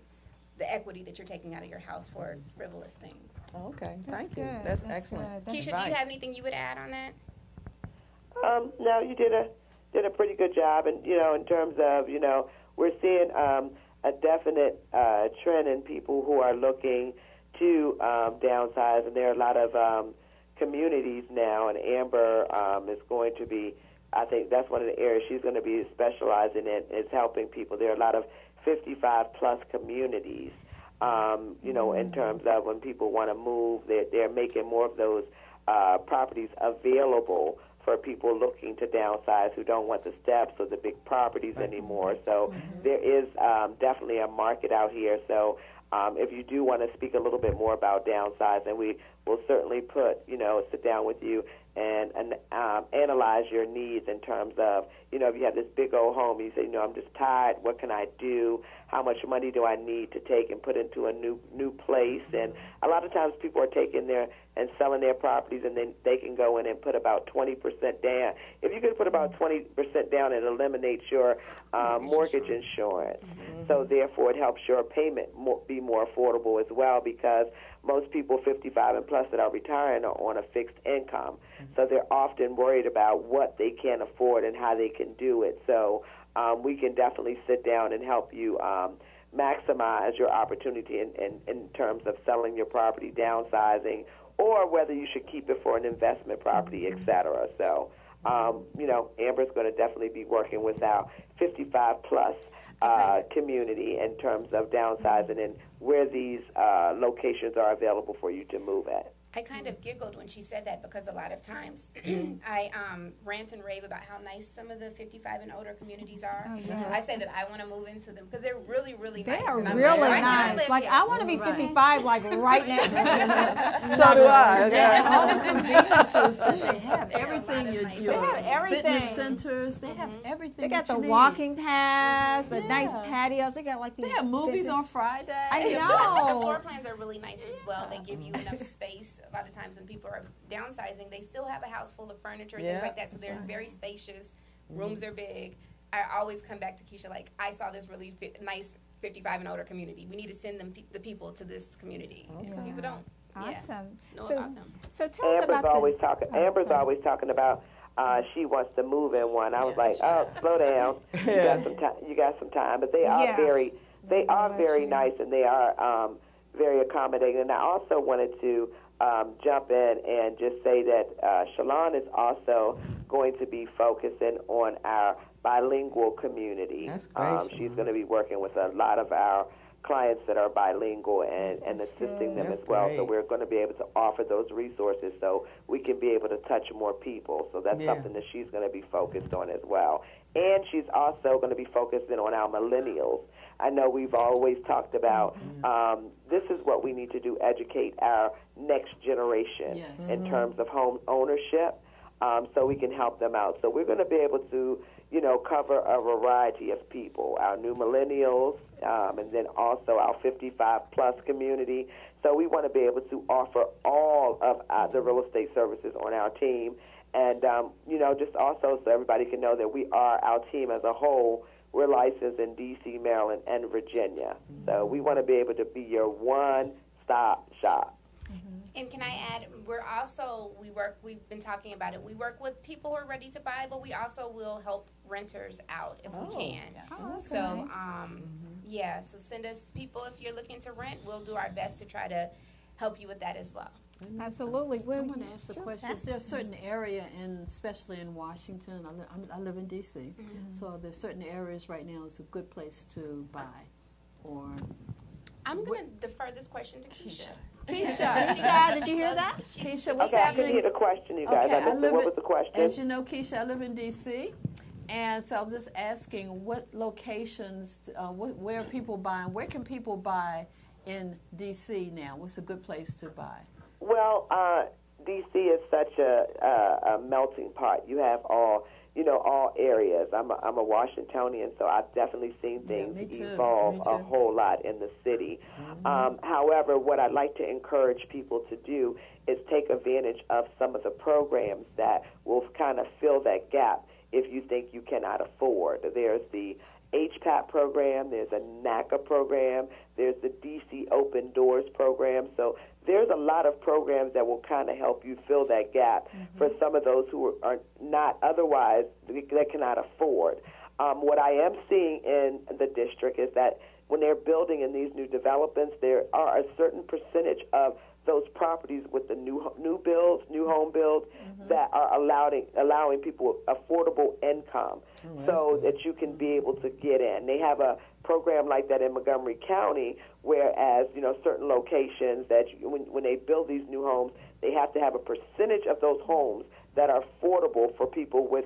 Speaker 9: equity that you're taking out of your house for frivolous things.
Speaker 2: Okay, thank you. That's excellent.
Speaker 9: Keisha, do you have anything you would add on that?
Speaker 6: No, you did a pretty good job, and in terms of we're seeing a definite trend in people who are looking to downsize, and there are a lot of communities now, and Amber is going to be, I think that's one of the areas she's going to be specializing in, is helping people. There are a lot of 55-plus communities, in terms of when people want to move, they're making more of those properties available for people looking to downsize who don't want the steps or the big properties anymore. So there is definitely a market out here. So if you do want to speak a little bit more about downsizing, we will certainly sit down with you and analyze your needs in terms of, if you have this big old home, you say, I'm just tired, what can I do? How much money do I need to take and put into a new place? And a lot of times people are taking and selling their properties, and then they can go in and put about 20% down. If you could put about 20% down, it eliminates your mortgage insurance. So therefore, it helps your payment be more affordable as well, because most people 55 and plus that are retiring are on a fixed income. So they're often worried about what they can afford and how they can do it. So we can definitely sit down and help you maximize your opportunity in terms of selling your property, downsizing, or whether you should keep it for an investment property, et cetera. So, Amber's going to definitely be working with our 55-plus community in terms of downsizing and where these locations are available for you to move at.
Speaker 9: I kind of giggled when she said that because a lot of times I rant and rave about how nice some of the 55 and older communities are.
Speaker 4: Oh, yeah.
Speaker 9: I say that I want to move into them because they're really, really
Speaker 4: They
Speaker 9: nice.
Speaker 4: are
Speaker 9: And I'm
Speaker 4: really
Speaker 9: like, I
Speaker 4: nice. Like, I want to be 55, like, right now.
Speaker 2: So do I. Okay.
Speaker 3: All the conveniences that they have, everything,
Speaker 9: They have
Speaker 3: your
Speaker 4: everything.
Speaker 3: fitness centers, they have everything.
Speaker 4: They got
Speaker 3: that
Speaker 4: the
Speaker 3: you need.
Speaker 4: walking paths, the
Speaker 3: Yeah.
Speaker 4: nice patios. They got, like, these.
Speaker 3: They have movies on Friday.
Speaker 4: I
Speaker 9: The
Speaker 4: know.
Speaker 9: floor plans are really nice as well. They give you enough space. A lot of times when people are downsizing, they still have a house full of furniture and things like that. So they're very spacious. Rooms are big. I always come back to Keisha like, I saw this really nice 55 and older community. We need to send them the people to this community. And people don't.
Speaker 4: Awesome.
Speaker 9: Know
Speaker 4: So,
Speaker 9: about them.
Speaker 4: so tell us about
Speaker 6: Amber's
Speaker 4: sorry.
Speaker 6: always talking about she wants to move in one. I was like, oh, slow down. You got some time. You got some time. But they are very nice, and they are very accommodating. And I also wanted to jump in and just say that Shalon is also going to be focusing on our bilingual community.
Speaker 2: That's great.
Speaker 6: She's going to be working with a lot of our clients that are bilingual and assisting them
Speaker 2: That's
Speaker 6: as well. So
Speaker 2: great.
Speaker 6: we're going to be able to offer those resources so we can be able to touch more people. So that's something that she's going to be focused on as well. And she's also going to be focusing on our millennials. I know we've always talked about this is what we need to do, educate our next generation in terms of home ownership so we can help them out. So we're going to be able to, cover a variety of people, our new millennials, and then also our 55-plus community. So we want to be able to offer all of the real estate services on our team. And, just also so everybody can know that we are, our team as a whole, we're licensed in D.C., Maryland, and Virginia. So we want to be able to be your one-stop shop.
Speaker 9: And can I add, we've been talking about it. We work with people who are ready to buy, but we also will help renters out if we can. So, so send us people if you're looking to rent. We'll do our best to try to help you with that as well.
Speaker 4: Absolutely.
Speaker 3: I want to ask a question. Is there a certain area, especially in Washington, I live in D.C., so there's certain areas right now it's a good place to buy? Or
Speaker 9: I'm going to defer this question to Keisha.
Speaker 3: Keisha,
Speaker 4: did you hear that?
Speaker 3: Keisha, what's
Speaker 6: I couldn't
Speaker 3: happening?
Speaker 6: hear the question, you guys. I missed it. What was the question?
Speaker 3: As you know, Keisha, I live in D.C., and so I was just asking what locations, where are people buying? Where can people buy in D.C. now? What's a good place to buy?
Speaker 6: Well, D.C. is such a melting pot. You have all areas. I'm a Washingtonian, so I've definitely seen things evolve a whole lot in the city. However, what I'd like to encourage people to do is take advantage of some of the programs that will kind of fill that gap if you think you cannot afford. There's the HPAP program, there's a NACA program, there's the DC Open Doors program. So there's a lot of programs that will kind of help you fill that gap for some of those who are not otherwise, that cannot afford. What I am seeing in the district is that when they're building in these new developments, there are a certain percentage of those properties with the new home builds that are allowing people affordable income so that you can be able to get in. They have a program like that in Montgomery County, whereas, certain locations that when they build these new homes, they have to have a percentage of those homes that are affordable for people with,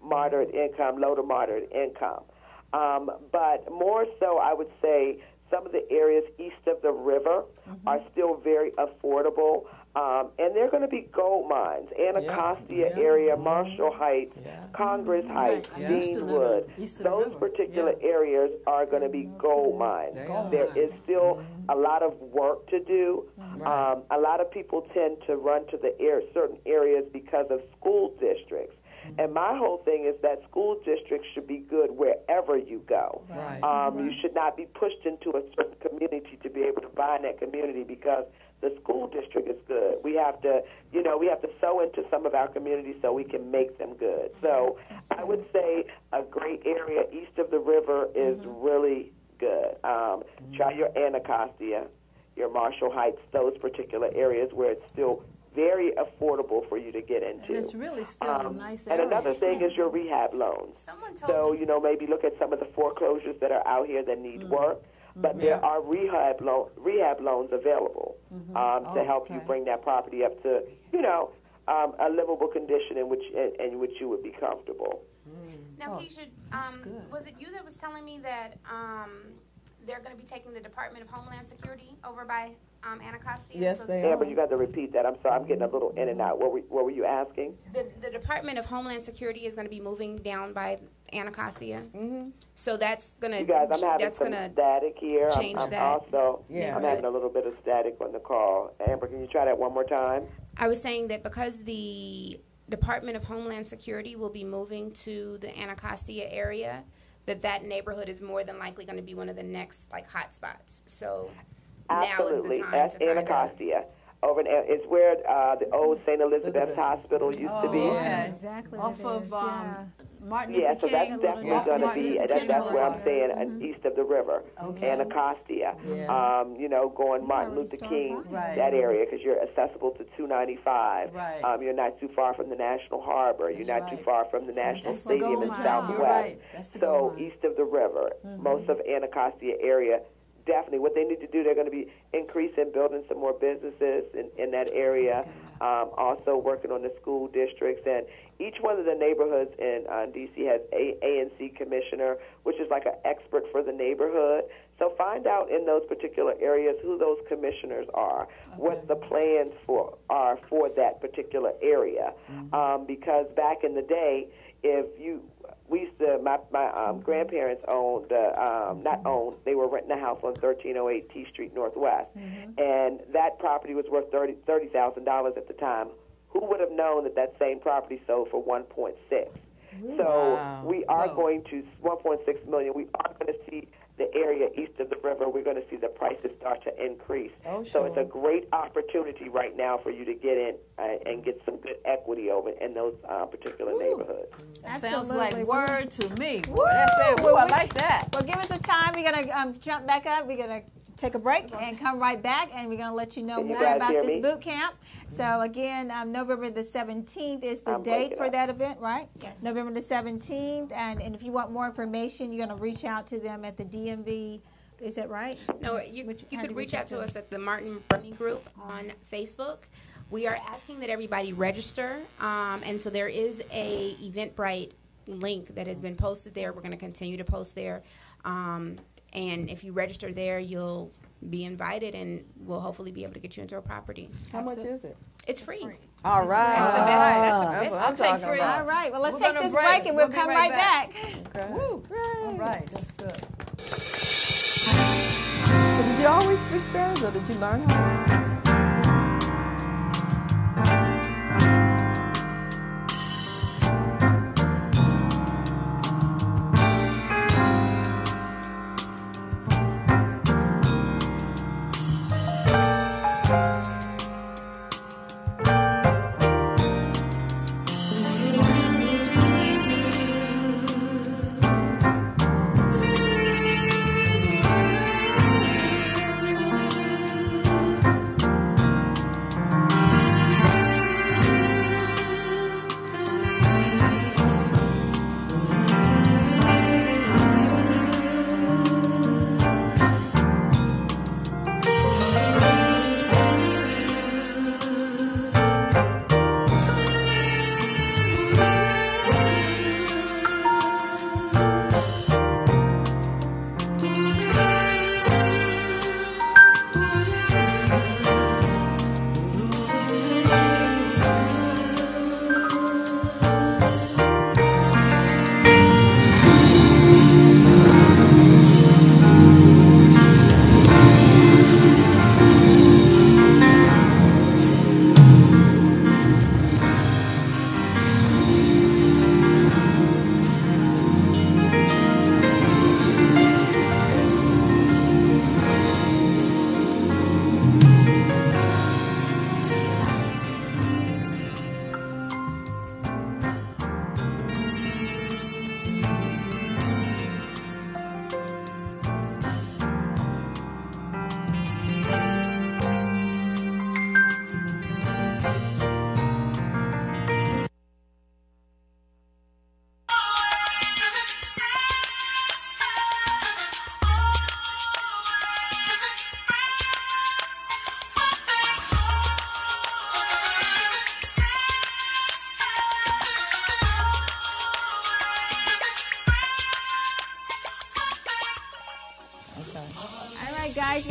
Speaker 6: moderate income, low to moderate income. But more so, I would say some of the areas east of the river are still very affordable, and they're going to be gold mines. Anacostia area, Marshall Heights, Congress Heights, Deanwood. Those particular areas are going to be gold mines. There is still a lot of work to do. A lot of people tend to run to the certain areas because of school districts. And my whole thing is that school districts should be good wherever you go. You should not be pushed into a certain community to be able to buy in that community because the school district is good. We have to, we have to sow into some of our communities so we can make them good. So I would say a great area east of the river is really good. Try your Anacostia, your Marshall Heights, those particular areas where it's still very affordable for you to get into.
Speaker 3: And it's really still a nice
Speaker 6: and
Speaker 3: area.
Speaker 6: another thing is your rehab loans.
Speaker 9: Someone told
Speaker 6: So,
Speaker 9: me.
Speaker 6: you know, maybe look at some of the foreclosures that are out here that need work. But there are rehab loans available to help you bring that property up to, you know, a livable condition in which you would be comfortable.
Speaker 9: Now, Keisha, was it you that was telling me that they're going to be taking the Department of Homeland Security over by Anacostia?
Speaker 2: Yes, they
Speaker 6: Yeah,
Speaker 2: are.
Speaker 6: but you got to repeat that. I'm sorry, I'm getting a little in and out. What were you asking?
Speaker 9: The Department of Homeland Security is going to be moving down by Anacostia.
Speaker 2: Mm-hmm.
Speaker 9: So that's going to
Speaker 6: You guys, I'm having some static here.
Speaker 9: change
Speaker 6: I'm
Speaker 9: that.
Speaker 6: also,
Speaker 2: Yeah.
Speaker 6: I'm having a little bit of static on the call. Amber, can you try that one more time?
Speaker 9: I was saying that because the Department of Homeland Security will be moving to the Anacostia area, that neighborhood is more than likely going to be one of the next like hot spots. So
Speaker 6: Absolutely.
Speaker 9: now is the time
Speaker 6: That's
Speaker 9: to kinda-
Speaker 6: Anacostia. Over in, it's where the old St. Elizabeth's Hospital used to be.
Speaker 3: Okay.
Speaker 4: Exactly.
Speaker 3: Off
Speaker 4: it
Speaker 3: of
Speaker 4: is, yeah.
Speaker 3: Martin
Speaker 6: Yeah,
Speaker 3: Luther
Speaker 6: so that's
Speaker 3: King.
Speaker 6: definitely
Speaker 2: Yes.
Speaker 6: going to
Speaker 3: Martin
Speaker 6: be,
Speaker 3: Luther
Speaker 6: that's
Speaker 3: King
Speaker 6: where I'm
Speaker 3: Boulevard.
Speaker 6: saying, east of the river,
Speaker 3: Okay.
Speaker 6: Anacostia.
Speaker 2: Yeah.
Speaker 6: You know, going Martin
Speaker 4: already
Speaker 6: Luther
Speaker 4: started
Speaker 6: King,
Speaker 4: buying.
Speaker 3: Right.
Speaker 6: that area, because you're accessible to 295.
Speaker 3: Right.
Speaker 6: You're not too far from the National Harbor. You're
Speaker 3: That's
Speaker 6: not too
Speaker 3: right.
Speaker 6: far from the National
Speaker 3: That's the
Speaker 6: Stadium
Speaker 3: gold
Speaker 6: in
Speaker 3: mine.
Speaker 6: Southwest.
Speaker 3: You're right. That's the gold
Speaker 6: So
Speaker 3: mine.
Speaker 6: east of the river, most of Anacostia area, definitely what they need to do, they're going to be increasing, building some more businesses in that area, also working on the school districts. And each one of the neighborhoods in D.C. has a ANC commissioner, which is like an expert for the neighborhood. So find out in those particular areas who those commissioners are, what the plans are for that particular area. Because back in the day, we used to, my grandparents owned, not owned, they were renting a house on 1308 T Street Northwest. And that property was worth $30,000 at the time. Who would have known that same property sold for 1.6? So
Speaker 2: Wow.
Speaker 6: we are going to, 1.6 million, we are going to see the area east of the river, we're going to see the prices start to increase.
Speaker 2: Oh,
Speaker 6: So it's a
Speaker 2: sure.
Speaker 6: great opportunity right now for you to get in and get some good equity over in those particular neighborhoods.
Speaker 3: That sounds
Speaker 4: Absolutely.
Speaker 3: like word to me. Boy, that's it.
Speaker 4: Well,
Speaker 3: Ooh, I
Speaker 4: we-
Speaker 3: like that.
Speaker 4: Well, give us a time. We're going to jump back up. We're going to take a break and come right back, and we're going to let you know
Speaker 6: Can you
Speaker 4: more
Speaker 6: guys
Speaker 4: about
Speaker 6: hear
Speaker 4: this
Speaker 6: me?
Speaker 4: boot camp. So, again, November the 17th is the
Speaker 6: I'm
Speaker 4: date
Speaker 6: breaking
Speaker 4: for
Speaker 6: up.
Speaker 4: that event, right?
Speaker 9: Yes.
Speaker 4: November the 17th. And if you want more information, you're going to reach out to them at the DMV. Is that right?
Speaker 9: No, you
Speaker 4: how
Speaker 9: could
Speaker 4: do we
Speaker 9: reach
Speaker 4: get
Speaker 9: out to
Speaker 4: them?
Speaker 9: us at the Martin Bernie Group on Facebook. We are asking that everybody register, and so there is a Eventbrite link that has been posted there. We're going to continue to post there, and if you register there, you'll be invited, and we'll hopefully be able to get you into a property.
Speaker 2: How much is it?
Speaker 9: It's free.
Speaker 2: All right.
Speaker 9: That's the best. That's the
Speaker 2: That's
Speaker 9: best.
Speaker 2: what
Speaker 3: I'll
Speaker 2: I'm
Speaker 3: take
Speaker 2: talking
Speaker 3: free.
Speaker 2: about.
Speaker 4: All right. Well, let's
Speaker 3: We're
Speaker 4: take
Speaker 3: gonna
Speaker 4: this
Speaker 3: break.
Speaker 4: break, and we'll
Speaker 3: We'll be
Speaker 4: come
Speaker 3: right
Speaker 4: right back.
Speaker 2: Okay.
Speaker 3: Woo. All right, that's good.
Speaker 2: So did you always speak Spanish, or did you learn how?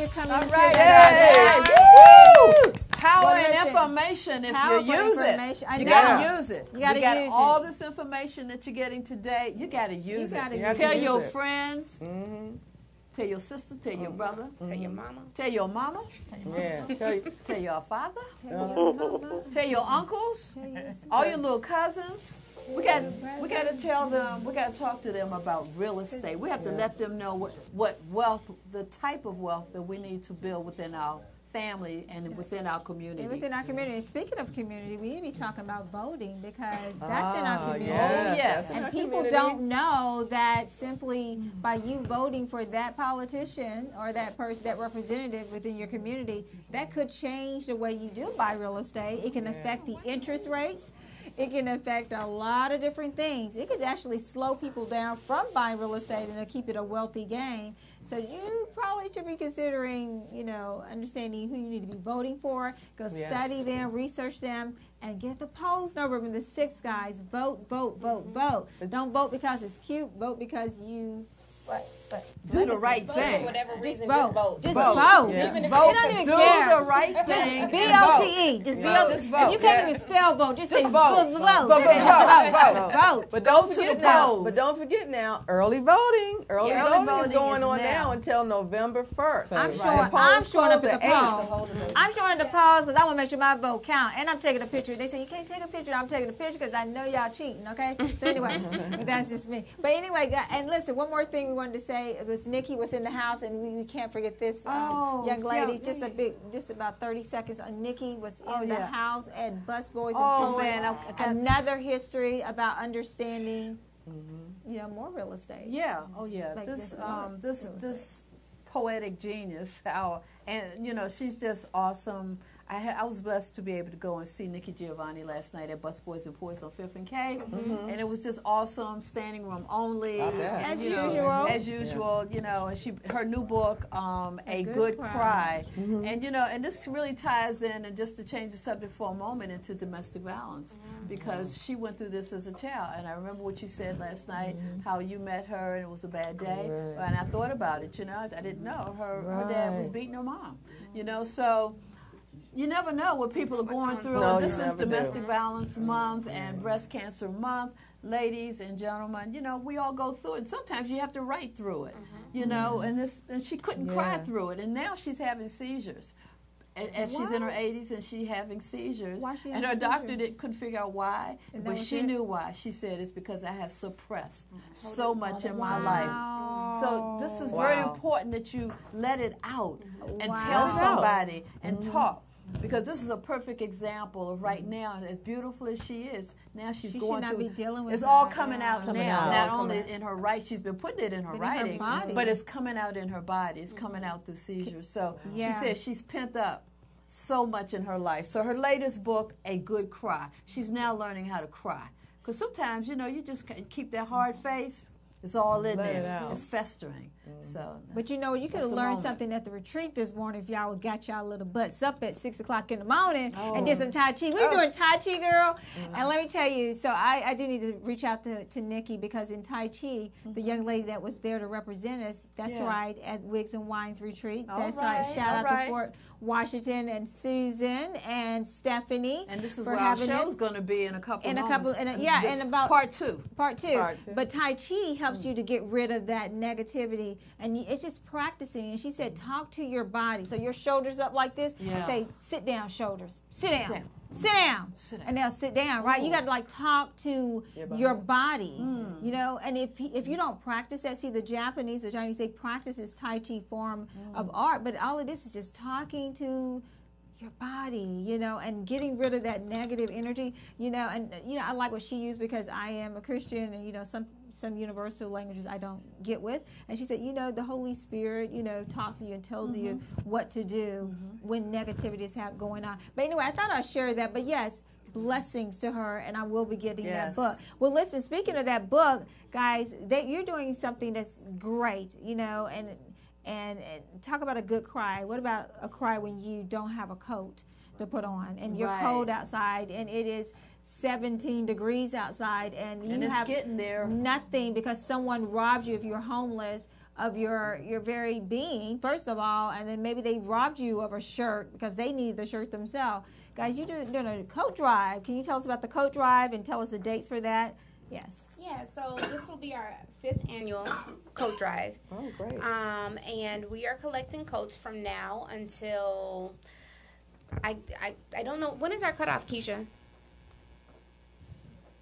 Speaker 4: you're coming
Speaker 3: All
Speaker 4: to
Speaker 3: right.
Speaker 4: the
Speaker 3: Woo! Power
Speaker 4: Well,
Speaker 3: and
Speaker 4: listen,
Speaker 3: information if
Speaker 4: powerful
Speaker 3: you use it.
Speaker 4: information. I
Speaker 3: You
Speaker 4: know.
Speaker 3: gotta use it.
Speaker 4: You gotta
Speaker 3: we got
Speaker 4: use
Speaker 3: all
Speaker 4: it.
Speaker 3: this information that you're getting today. You gotta use
Speaker 4: gotta
Speaker 3: it.
Speaker 4: use
Speaker 3: Tell
Speaker 2: it.
Speaker 3: your
Speaker 2: Use it.
Speaker 3: friends. Tell your sister. Tell your brother.
Speaker 9: Tell your mama.
Speaker 3: Tell your mama.
Speaker 2: Yeah. Tell you.
Speaker 3: Tell your father.
Speaker 2: Uh-huh.
Speaker 3: Tell your uncles. All your little cousins. We got to tell them. We got to talk to them about real estate. We have to let them know what wealth, the type of wealth that we need to build within our family and within our community.
Speaker 4: And within our community. And speaking of community, we need to be talking about voting because that's in our community.
Speaker 3: Yes.
Speaker 4: And people don't know that simply by you voting for that politician or that person, that representative within your community, that could change the way you do buy real estate. It can affect the interest rates. It can affect a lot of different things. It could actually slow people down from buying real estate and keep it a wealthy game. So you probably should be considering, understanding who you need to be voting for. Go study them, research them, and get the polls number. Remember the 6 guys. Vote, vote, vote, vote. Don't vote because it's cute. Vote because you
Speaker 3: do the right
Speaker 9: For
Speaker 3: thing.
Speaker 9: whatever reason,
Speaker 4: vote.
Speaker 9: just vote.
Speaker 4: Just vote.
Speaker 2: Yeah.
Speaker 3: Just
Speaker 4: You
Speaker 3: vote.
Speaker 4: don't even
Speaker 3: Do
Speaker 4: care.
Speaker 3: the right thing.
Speaker 4: VOTE. Just vote.
Speaker 3: Just vote.
Speaker 4: If you can't even spell vote, just say
Speaker 3: vote.
Speaker 4: vote.
Speaker 3: Vote.
Speaker 4: Vote.
Speaker 3: Vote.
Speaker 4: Vote.
Speaker 2: But don't
Speaker 3: Go to
Speaker 2: forget
Speaker 3: the
Speaker 2: now.
Speaker 3: polls.
Speaker 2: But don't forget now. Early voting. Early
Speaker 3: Yeah,
Speaker 2: voting
Speaker 3: voting
Speaker 2: is going
Speaker 3: is
Speaker 2: on
Speaker 3: now.
Speaker 2: now until November 1st.
Speaker 4: I'm
Speaker 2: The
Speaker 4: showing.
Speaker 2: polls
Speaker 4: I'm showing up
Speaker 2: close
Speaker 4: at the
Speaker 2: 8th.
Speaker 4: polls. I'm showing up at the polls because I want to make sure my vote count, and I'm taking a picture. They say you can't take a picture. I'm taking a picture because I know y'all cheating. Okay. So anyway, but that's just me. But anyway, and listen, one more thing we wanted to say. It was Nikki was in the house, and we can't forget this young lady. Just about 30 seconds. Nikki was in the house at Busboys and Poets.
Speaker 3: man,
Speaker 4: Another history about understanding, more real estate.
Speaker 3: Yeah. Oh yeah.
Speaker 4: Like
Speaker 3: This poetic genius. She's just awesome. I was blessed to be able to go and see Nikki Giovanni last night at Busboys and Poets on 5th and K, and it was just awesome. Standing room only,
Speaker 4: As
Speaker 3: As usual, and her new book, A Good Cry, and this really ties in, and just to change the subject for a moment, into domestic violence, because she went through this as a child, and I remember what you said last night, how you met her and it was a bad day, and I thought about it. I didn't know her dad was beating her mom, so. You never know what people are going through.
Speaker 2: No,
Speaker 3: This
Speaker 2: you
Speaker 3: is
Speaker 2: never
Speaker 3: Domestic
Speaker 2: do.
Speaker 3: Violence Month and Breast Cancer Month. Ladies and gentlemen, we all go through it. Sometimes you have to write through it, and she couldn't cry through it. And now she's having seizures. And she's in her 80s and she's having seizures.
Speaker 4: Why she
Speaker 3: and
Speaker 4: having
Speaker 3: her doctor
Speaker 4: seizures?
Speaker 3: couldn't figure out why,
Speaker 4: And that
Speaker 3: but
Speaker 4: was
Speaker 3: she
Speaker 4: it?
Speaker 3: knew why. She said it's because I have suppressed so much in my life. So this is very important that you let it out and tell somebody and talk. Because this is a perfect example of right now, and as beautiful as she is, now she's
Speaker 4: She
Speaker 3: going
Speaker 4: should not
Speaker 3: through.
Speaker 4: be dealing with
Speaker 3: it's
Speaker 4: that.
Speaker 3: all coming out
Speaker 2: Coming
Speaker 3: now.
Speaker 2: out.
Speaker 3: Not
Speaker 2: All
Speaker 3: only
Speaker 2: coming
Speaker 3: in her right, she's been putting it in her
Speaker 4: But in her
Speaker 3: writing,
Speaker 4: body.
Speaker 3: but it's coming out in her body. It's coming out through seizures. So she says she's pent up so much in her life. So her latest book, A Good Cry, she's now learning how to cry. Because sometimes, you just keep that hard face. It's all in
Speaker 2: Let it
Speaker 3: there.
Speaker 2: out.
Speaker 3: It's festering. So,
Speaker 4: But you could
Speaker 3: that's
Speaker 4: have
Speaker 3: the
Speaker 4: learned
Speaker 3: moment.
Speaker 4: something at the retreat this morning if y'all got y'all little butts up at 6 o'clock in the morning and did some Tai Chi. We were doing Tai Chi, girl. And let me tell you, so I do need to reach out to Nikki, because in Tai Chi, the young lady that was there to represent us, that's right, at Wigs and Wines Retreat. That's right. Shout out to Fort Washington and Susan and Stephanie.
Speaker 3: And this is
Speaker 4: for
Speaker 3: where our
Speaker 4: having
Speaker 3: show's
Speaker 4: this.
Speaker 3: going to be in a couple
Speaker 4: In a
Speaker 3: moments.
Speaker 4: couple, in about
Speaker 3: part two.
Speaker 4: Part two. But Tai Chi helps you to get rid of that negativity, and it's just practicing. And she said, talk to your body. So your shoulders up like this.
Speaker 3: Yeah.
Speaker 4: Say, sit down, shoulders. Sit down.
Speaker 3: Down.
Speaker 4: Sit down.
Speaker 3: Sit down.
Speaker 4: And they'll sit down, right? You got to talk to your body,
Speaker 3: Mm.
Speaker 4: And if you don't practice that, see, the Chinese, they practice this Tai Chi form of art, but all of this is just talking to your body, and getting rid of that negative energy, I like what she used, because I am a Christian, and some universal languages I don't get with. And she said, the Holy Spirit, talks to you and tells you what to do when negativity is going on. But anyway, I thought I'd share that. But yes, blessings to her, and I will be getting that book. Well, listen, speaking of that book, guys, you're doing something that's great, and talk about a good cry. What about a cry when you don't have a coat to put on, and you're cold outside, and it is 17 degrees outside, and you
Speaker 3: it's
Speaker 4: have
Speaker 3: getting there.
Speaker 4: nothing because someone robbed you if you're homeless of your very being, first of all, and then maybe they robbed you of a shirt because they need the shirt themselves. Guys, you're doing a coat drive. Can you tell us about the coat drive and tell us the dates for that? Yes.
Speaker 9: Yeah, so this will be our 5th annual coat drive.
Speaker 2: Oh, great.
Speaker 9: And we are collecting coats from now until, I don't know, when is our cutoff, Keisha?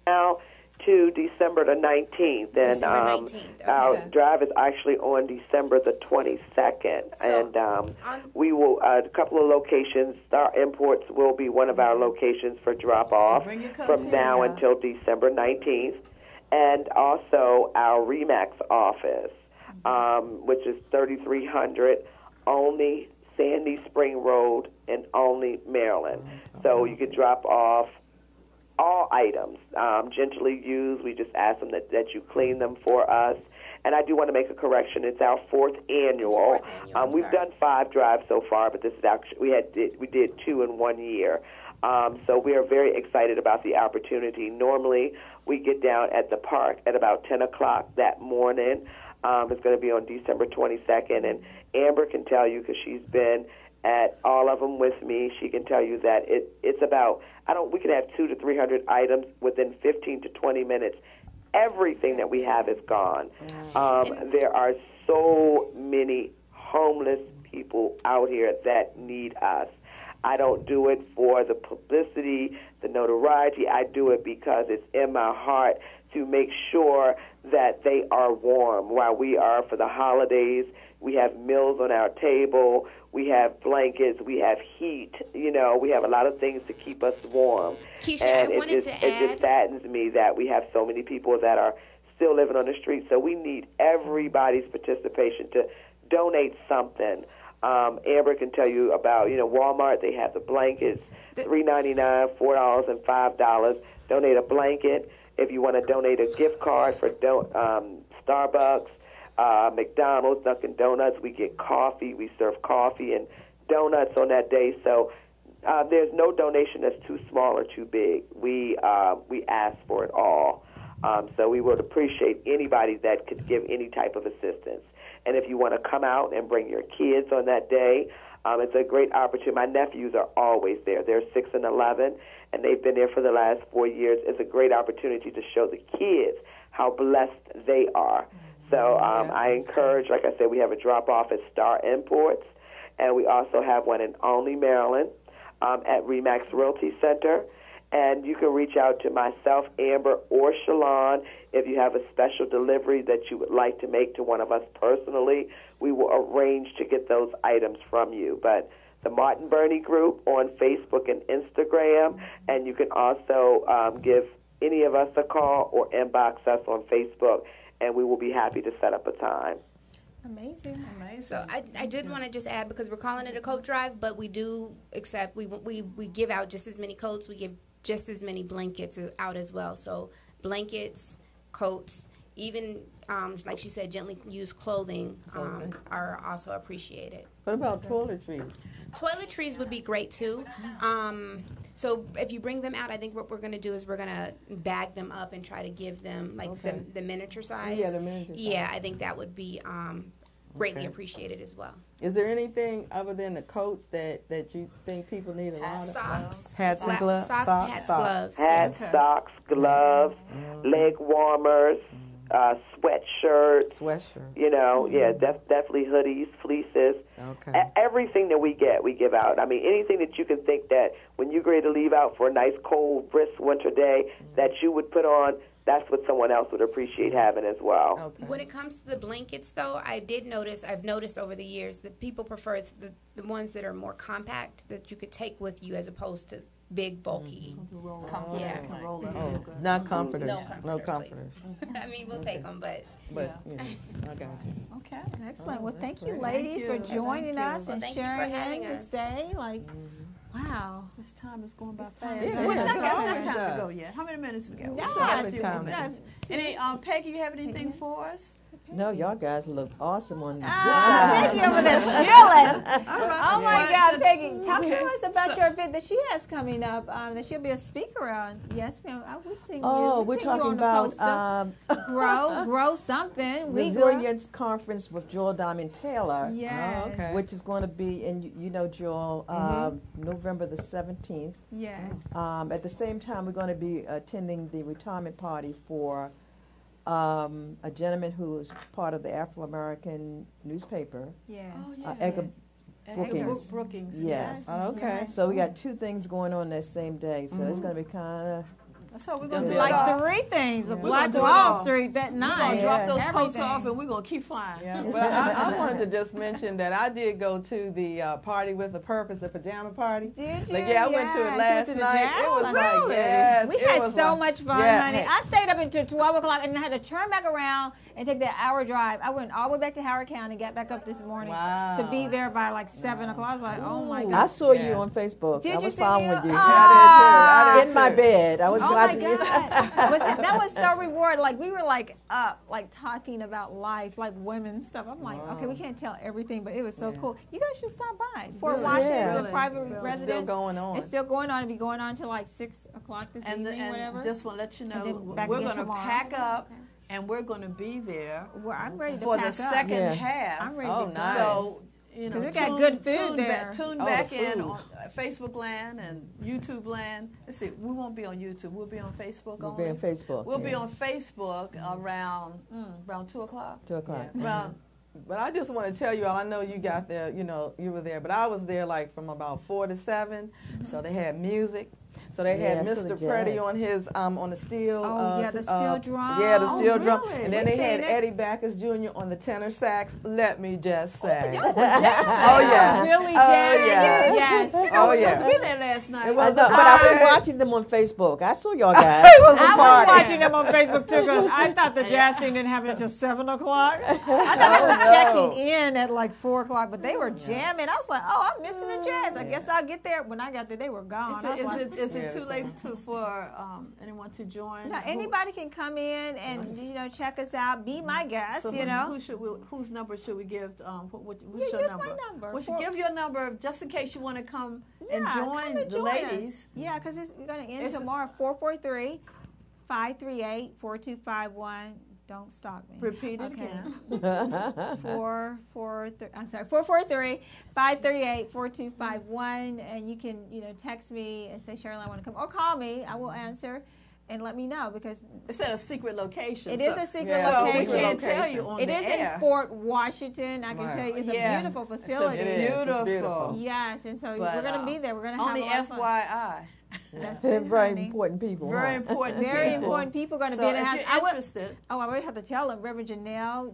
Speaker 6: Now to December the 19th. And
Speaker 9: December 19th, okay.
Speaker 6: Our drive is actually on December the 22nd.
Speaker 9: So,
Speaker 6: and we will, a couple of locations, Star Imports will be one of our locations for drop-off from now until December 19th. And also our Remax office, which is 3300 Olney, Sandy Spring Road in Olney, Maryland. So you can drop off all items, gently used. We just ask them that you clean them for us. And I do want to make a correction. It's our 4th annual. We've done 5 drives so far, but this is actually we did 2 in 1 year. So we are very excited about the opportunity. Normally, we get down at the park at about 10 o'clock that morning. It's going to be on December 22nd, and Amber can tell you because she's been at all of them with me. She can tell you that it's about, we can have 200 to 300 items within 15 to 20 minutes. Everything that we have is gone. There are so many homeless people out here that need us. I don't do it for the publicity, the notoriety. I do it because it's in my heart to make sure that they are warm while we are for the holidays. We have meals on our table. We have blankets. We have heat. You know, we have a lot of things to keep us warm.
Speaker 9: Keisha,
Speaker 6: and
Speaker 9: I wanted to add.
Speaker 6: It just saddens me that we have so many people that are still living on the street. So we need everybody's participation to donate something. Amber can tell you about, Walmart. They have the blankets, $3.99, $4, and $5. Donate a blanket. If you want to donate a gift card for Starbucks, McDonald's, Dunkin' Donuts, we get coffee. We serve coffee and donuts on that day. So there's no donation that's too small or too big. We ask for it all. So we would appreciate anybody that could give any type of assistance. And if you want to come out and bring your kids on that day, it's a great opportunity. My nephews are always there. They're 6 and 11, and they've been there for the last 4 years. It's a great opportunity to show the kids how blessed they are. So I encourage, like I said, we have a drop-off at Star Imports, and we also have one in Olney, Maryland, at Remax Realty Center. And you can reach out to myself, Amber, or Shalon if you have a special delivery that you would like to make to one of us personally. We will arrange to get those items from you. But the Martin Burney Group on Facebook and Instagram, and you can also give any of us a call or inbox us on Facebook, and we will be happy to set up a time.
Speaker 4: Amazing.
Speaker 9: So I did want to just add, because we're calling it a coat drive, but we do accept, we give out just as many coats. We give just as many blankets out as well. So blankets, coats, even, like she said, gently used clothing are also appreciated.
Speaker 2: What about toiletries?
Speaker 9: Toiletries would be great, too. So if you bring them out, I think what we're going to do is we're going to bag them up and try to give them, like, the miniature size.
Speaker 2: Yeah, the miniature size.
Speaker 9: Yeah, I think that would be greatly appreciated as well.
Speaker 2: Is there anything other than the coats that you think people need a lot of?
Speaker 9: Socks.
Speaker 2: Hats and gloves?
Speaker 9: Socks, hats, gloves.
Speaker 6: Hats, socks, gloves, leg warmers, sweatshirts. Definitely hoodies, fleeces.
Speaker 2: Okay.
Speaker 6: Everything that we get, we give out. I mean, anything that you can think that when you're ready to leave out for a nice, cold, brisk winter day that you would put on, that's what someone else would appreciate having as well.
Speaker 2: Okay.
Speaker 9: When it comes to the blankets, though, I've noticed over the years that people prefer the ones that are more compact, that you could take with you as opposed to big, bulky.
Speaker 2: Not comforters.
Speaker 9: No comforters. I mean, we'll take them, but
Speaker 2: I got you.
Speaker 4: Okay. Excellent. Well, thank you, ladies, for joining us and sharing in this day. Wow.
Speaker 3: This time is going by fast.
Speaker 2: It's
Speaker 3: not time to go yet. How many minutes we got?
Speaker 2: Peggy,
Speaker 3: Any, Peggy, you have anything for us?
Speaker 5: No, y'all guys look awesome on this
Speaker 4: Peggy
Speaker 5: side.
Speaker 4: over there chilling. Oh my God, Peggy, talk to us about your event that she has coming up. That she'll be a speaker on. Yes, ma'am. We sing you.
Speaker 5: Oh,
Speaker 4: We
Speaker 5: we're
Speaker 4: sing you
Speaker 5: talking
Speaker 4: on the
Speaker 5: about
Speaker 4: poster. grow something. We grow.
Speaker 5: Resilience Conference with Joel Diamond Taylor.
Speaker 4: Yes.
Speaker 2: Oh, okay.
Speaker 5: Which is going to be in, you know, Joel, November the 17th.
Speaker 4: Yes.
Speaker 5: At the same time, we're going to be attending the retirement party for a gentleman who is part of the Afro-American newspaper,
Speaker 4: Yes.
Speaker 5: Edgar Brookings.
Speaker 3: Brookings.
Speaker 5: Yes.
Speaker 2: Oh, okay.
Speaker 5: So we got two things going on that same day. So it's going to be kind of.
Speaker 3: That's what we're going to do.
Speaker 4: Like 3 things. The
Speaker 3: We're
Speaker 4: Black
Speaker 3: gonna do it
Speaker 4: Wall
Speaker 3: all.
Speaker 4: Street that
Speaker 3: We're
Speaker 4: night.
Speaker 3: going to drop those coats
Speaker 4: Everything.
Speaker 3: off and we're going to keep flying.
Speaker 2: Yeah, but I wanted to just mention that I did go to the party with a purpose, the pajama party.
Speaker 4: Did you?
Speaker 2: Like, yeah, I went to it
Speaker 4: Yes. You
Speaker 2: last
Speaker 4: went to the
Speaker 2: night.
Speaker 4: jazz
Speaker 2: It was
Speaker 4: last
Speaker 2: like,
Speaker 4: night?
Speaker 2: yes,
Speaker 4: We
Speaker 2: it
Speaker 4: had
Speaker 2: was
Speaker 4: so
Speaker 2: like-
Speaker 4: much fun,
Speaker 2: yeah.
Speaker 4: honey. I stayed up until 12 o'clock and had to turn back around and take that hour drive. I went all the way back to Howard County, got back up this morning
Speaker 2: Wow.
Speaker 4: to be there by like 7 o'clock. I was like, oh my
Speaker 5: I
Speaker 4: God.
Speaker 5: saw you
Speaker 2: Yeah.
Speaker 5: on Facebook.
Speaker 4: Did
Speaker 5: I
Speaker 4: you
Speaker 5: was
Speaker 4: see
Speaker 5: following
Speaker 4: you?
Speaker 5: you.
Speaker 4: Oh.
Speaker 2: I did
Speaker 5: In my
Speaker 2: too.
Speaker 5: bed. I was
Speaker 4: Oh my
Speaker 5: watching you.
Speaker 4: God. That was so rewarding. Like we were like up, like talking about life, like women stuff. I'm like, okay, we can't tell everything, but it was so cool. You guys should stop by. Fort Washington is a
Speaker 5: Really?
Speaker 4: private
Speaker 2: It's
Speaker 4: residence.
Speaker 2: still going on.
Speaker 4: It's still going on. It'll be going on until like 6 o'clock this evening, whatever.
Speaker 3: just want to let you know,
Speaker 4: then back
Speaker 3: we're
Speaker 4: again
Speaker 3: going to
Speaker 4: tomorrow.
Speaker 3: pack up and we're going to be there
Speaker 4: Well, I'm ready to
Speaker 3: for
Speaker 4: pack
Speaker 3: the
Speaker 4: up.
Speaker 3: second
Speaker 5: Yeah.
Speaker 3: half.
Speaker 4: I'm ready
Speaker 2: Oh,
Speaker 4: to go.
Speaker 2: nice.
Speaker 3: So, you know,
Speaker 4: 'Cause they got good food
Speaker 3: tune
Speaker 4: there.
Speaker 3: Back, tune
Speaker 2: Oh,
Speaker 3: back
Speaker 2: the
Speaker 3: in
Speaker 2: food.
Speaker 3: on Facebook land and YouTube land. Let's see, we won't be on YouTube. We'll be on Facebook
Speaker 5: We'll
Speaker 3: only.
Speaker 5: be on Facebook.
Speaker 3: We'll be
Speaker 5: yeah.
Speaker 3: on Facebook around 2 o'clock.
Speaker 5: 2 o'clock.
Speaker 3: Around,
Speaker 2: But I just want to tell you all, I know you got there, you know, you were there, but I was there like from about 4 to 7. So they had music. So they had
Speaker 5: Yeah, I saw the
Speaker 2: Mr. Preddy
Speaker 5: jazz.
Speaker 2: on his on the steel.
Speaker 4: Oh, yeah, the steel drum.
Speaker 2: Yeah, the
Speaker 4: Oh,
Speaker 2: steel drum.
Speaker 3: really?
Speaker 2: And then
Speaker 4: We
Speaker 2: they had
Speaker 4: seen it.
Speaker 2: Eddie Backus Jr. on the tenor sax. Let me just say.
Speaker 4: Oh,
Speaker 2: Oh yeah.
Speaker 4: Really,
Speaker 2: Oh
Speaker 4: Jan?
Speaker 2: yeah.
Speaker 4: Yes.
Speaker 2: Oh
Speaker 3: supposed
Speaker 2: yeah.
Speaker 3: to be there last night.
Speaker 2: It was
Speaker 5: But
Speaker 2: a
Speaker 5: I was
Speaker 2: party.
Speaker 5: watching them on Facebook. I saw y'all guys.
Speaker 2: It was a
Speaker 4: I was
Speaker 2: party.
Speaker 4: watching them on Facebook too because I thought the jazz thing didn't happen until 7 o'clock. I thought they were checking in at like 4 o'clock, but they were jamming. I was like, oh, I'm missing the jazz. I guess I'll get there. When I got there, they were gone. I was like,
Speaker 3: Is it
Speaker 2: Yeah,
Speaker 3: too
Speaker 2: it's
Speaker 3: late for anyone to join?
Speaker 4: no, anybody can come in and check us out. Be my guest.
Speaker 3: So whose number should we give? What's
Speaker 4: Yeah,
Speaker 3: your
Speaker 4: use
Speaker 3: number?
Speaker 4: my number.
Speaker 3: We should give your number just in case you want to come and
Speaker 4: Yeah,
Speaker 3: join
Speaker 4: come and
Speaker 3: the
Speaker 4: join us.
Speaker 3: ladies.
Speaker 4: Yeah, because it's going to end
Speaker 3: It's-
Speaker 4: tomorrow. 443-538-4251. Don't stop me.
Speaker 3: Repeat it
Speaker 4: Okay.
Speaker 3: again.
Speaker 4: 443-538-4251, and you can text me and say, Cheryl, I want to come, or call me. I will answer and let me know because
Speaker 3: It's at a secret location.
Speaker 4: it is a secret
Speaker 2: Yeah,
Speaker 3: So we
Speaker 4: location.
Speaker 3: can't tell you on
Speaker 4: It
Speaker 3: the
Speaker 4: is
Speaker 3: air.
Speaker 4: in Fort Washington. I can
Speaker 2: Right.
Speaker 4: tell you it's
Speaker 3: Yeah.
Speaker 4: a beautiful facility.
Speaker 2: It is. It's
Speaker 3: Beautiful.
Speaker 2: beautiful.
Speaker 4: Yes, and so
Speaker 3: But,
Speaker 4: we're going to be there. We're going to have
Speaker 3: Only
Speaker 4: a lot of fun.
Speaker 3: FYI.
Speaker 4: That's
Speaker 5: They're
Speaker 4: it,
Speaker 5: very
Speaker 4: honey.
Speaker 5: important people.
Speaker 3: Very
Speaker 5: huh?
Speaker 3: important.
Speaker 4: Very
Speaker 3: people.
Speaker 4: important people going to
Speaker 3: So
Speaker 4: be in the
Speaker 3: if
Speaker 4: house.
Speaker 3: you're
Speaker 4: I would-
Speaker 3: interested,
Speaker 4: Oh, I really have to tell them. Reverend Janelle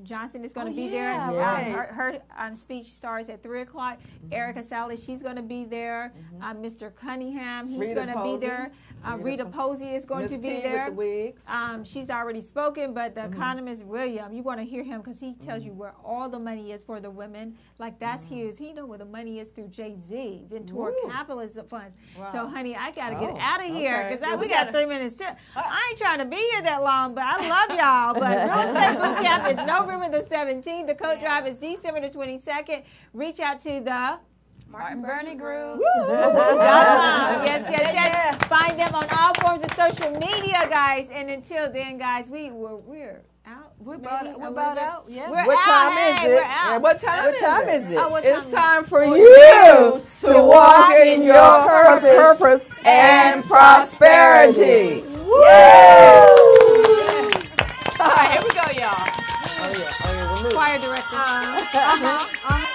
Speaker 4: Johnson is going to be
Speaker 3: yeah,
Speaker 4: there.
Speaker 3: right.
Speaker 4: Her speech starts at 3 o'clock. Erica Sally, she's going to be there. Mr. Cunningham, he's
Speaker 2: Rita
Speaker 4: going to be
Speaker 2: Posey.
Speaker 4: there. Rita Posey is going
Speaker 2: Miss
Speaker 4: to be
Speaker 2: T
Speaker 4: there.
Speaker 2: with the wigs.
Speaker 4: She's already spoken, but the economist William, you want to hear him because he tells you where all the money is for the women. Like that's huge. He know where the money is through Jay-Z, Ventura Capitalism Funds. So, honey, I got to get
Speaker 2: Oh,
Speaker 4: out of here
Speaker 2: okay.
Speaker 4: because
Speaker 3: Yeah,
Speaker 4: we
Speaker 3: we
Speaker 4: got
Speaker 3: gotta-
Speaker 4: 3 minutes. I ain't trying to be here that long, but I love y'all. But Real Estate Boot Camp is November the 17th. The coat drive is December the 22nd. Reach out to the
Speaker 10: Martin Burney Group.
Speaker 4: Yes. Find them on all forms of social media, guys. And until then, guys, we're out.
Speaker 3: we're
Speaker 4: Maybe
Speaker 3: about
Speaker 4: a little
Speaker 3: out.
Speaker 4: bit.
Speaker 3: Yeah.
Speaker 4: We're
Speaker 5: What
Speaker 4: out.
Speaker 5: time
Speaker 4: Hey,
Speaker 5: is
Speaker 4: we're
Speaker 5: it?
Speaker 4: out.
Speaker 2: And what time
Speaker 5: is it?
Speaker 4: Oh, what
Speaker 2: It's
Speaker 4: time
Speaker 2: time for
Speaker 5: For
Speaker 2: you
Speaker 5: you
Speaker 2: to walk in your purpose and prosperity.
Speaker 3: All right, here we go, y'all.
Speaker 2: Oh yeah, we'll move.
Speaker 4: Choir director.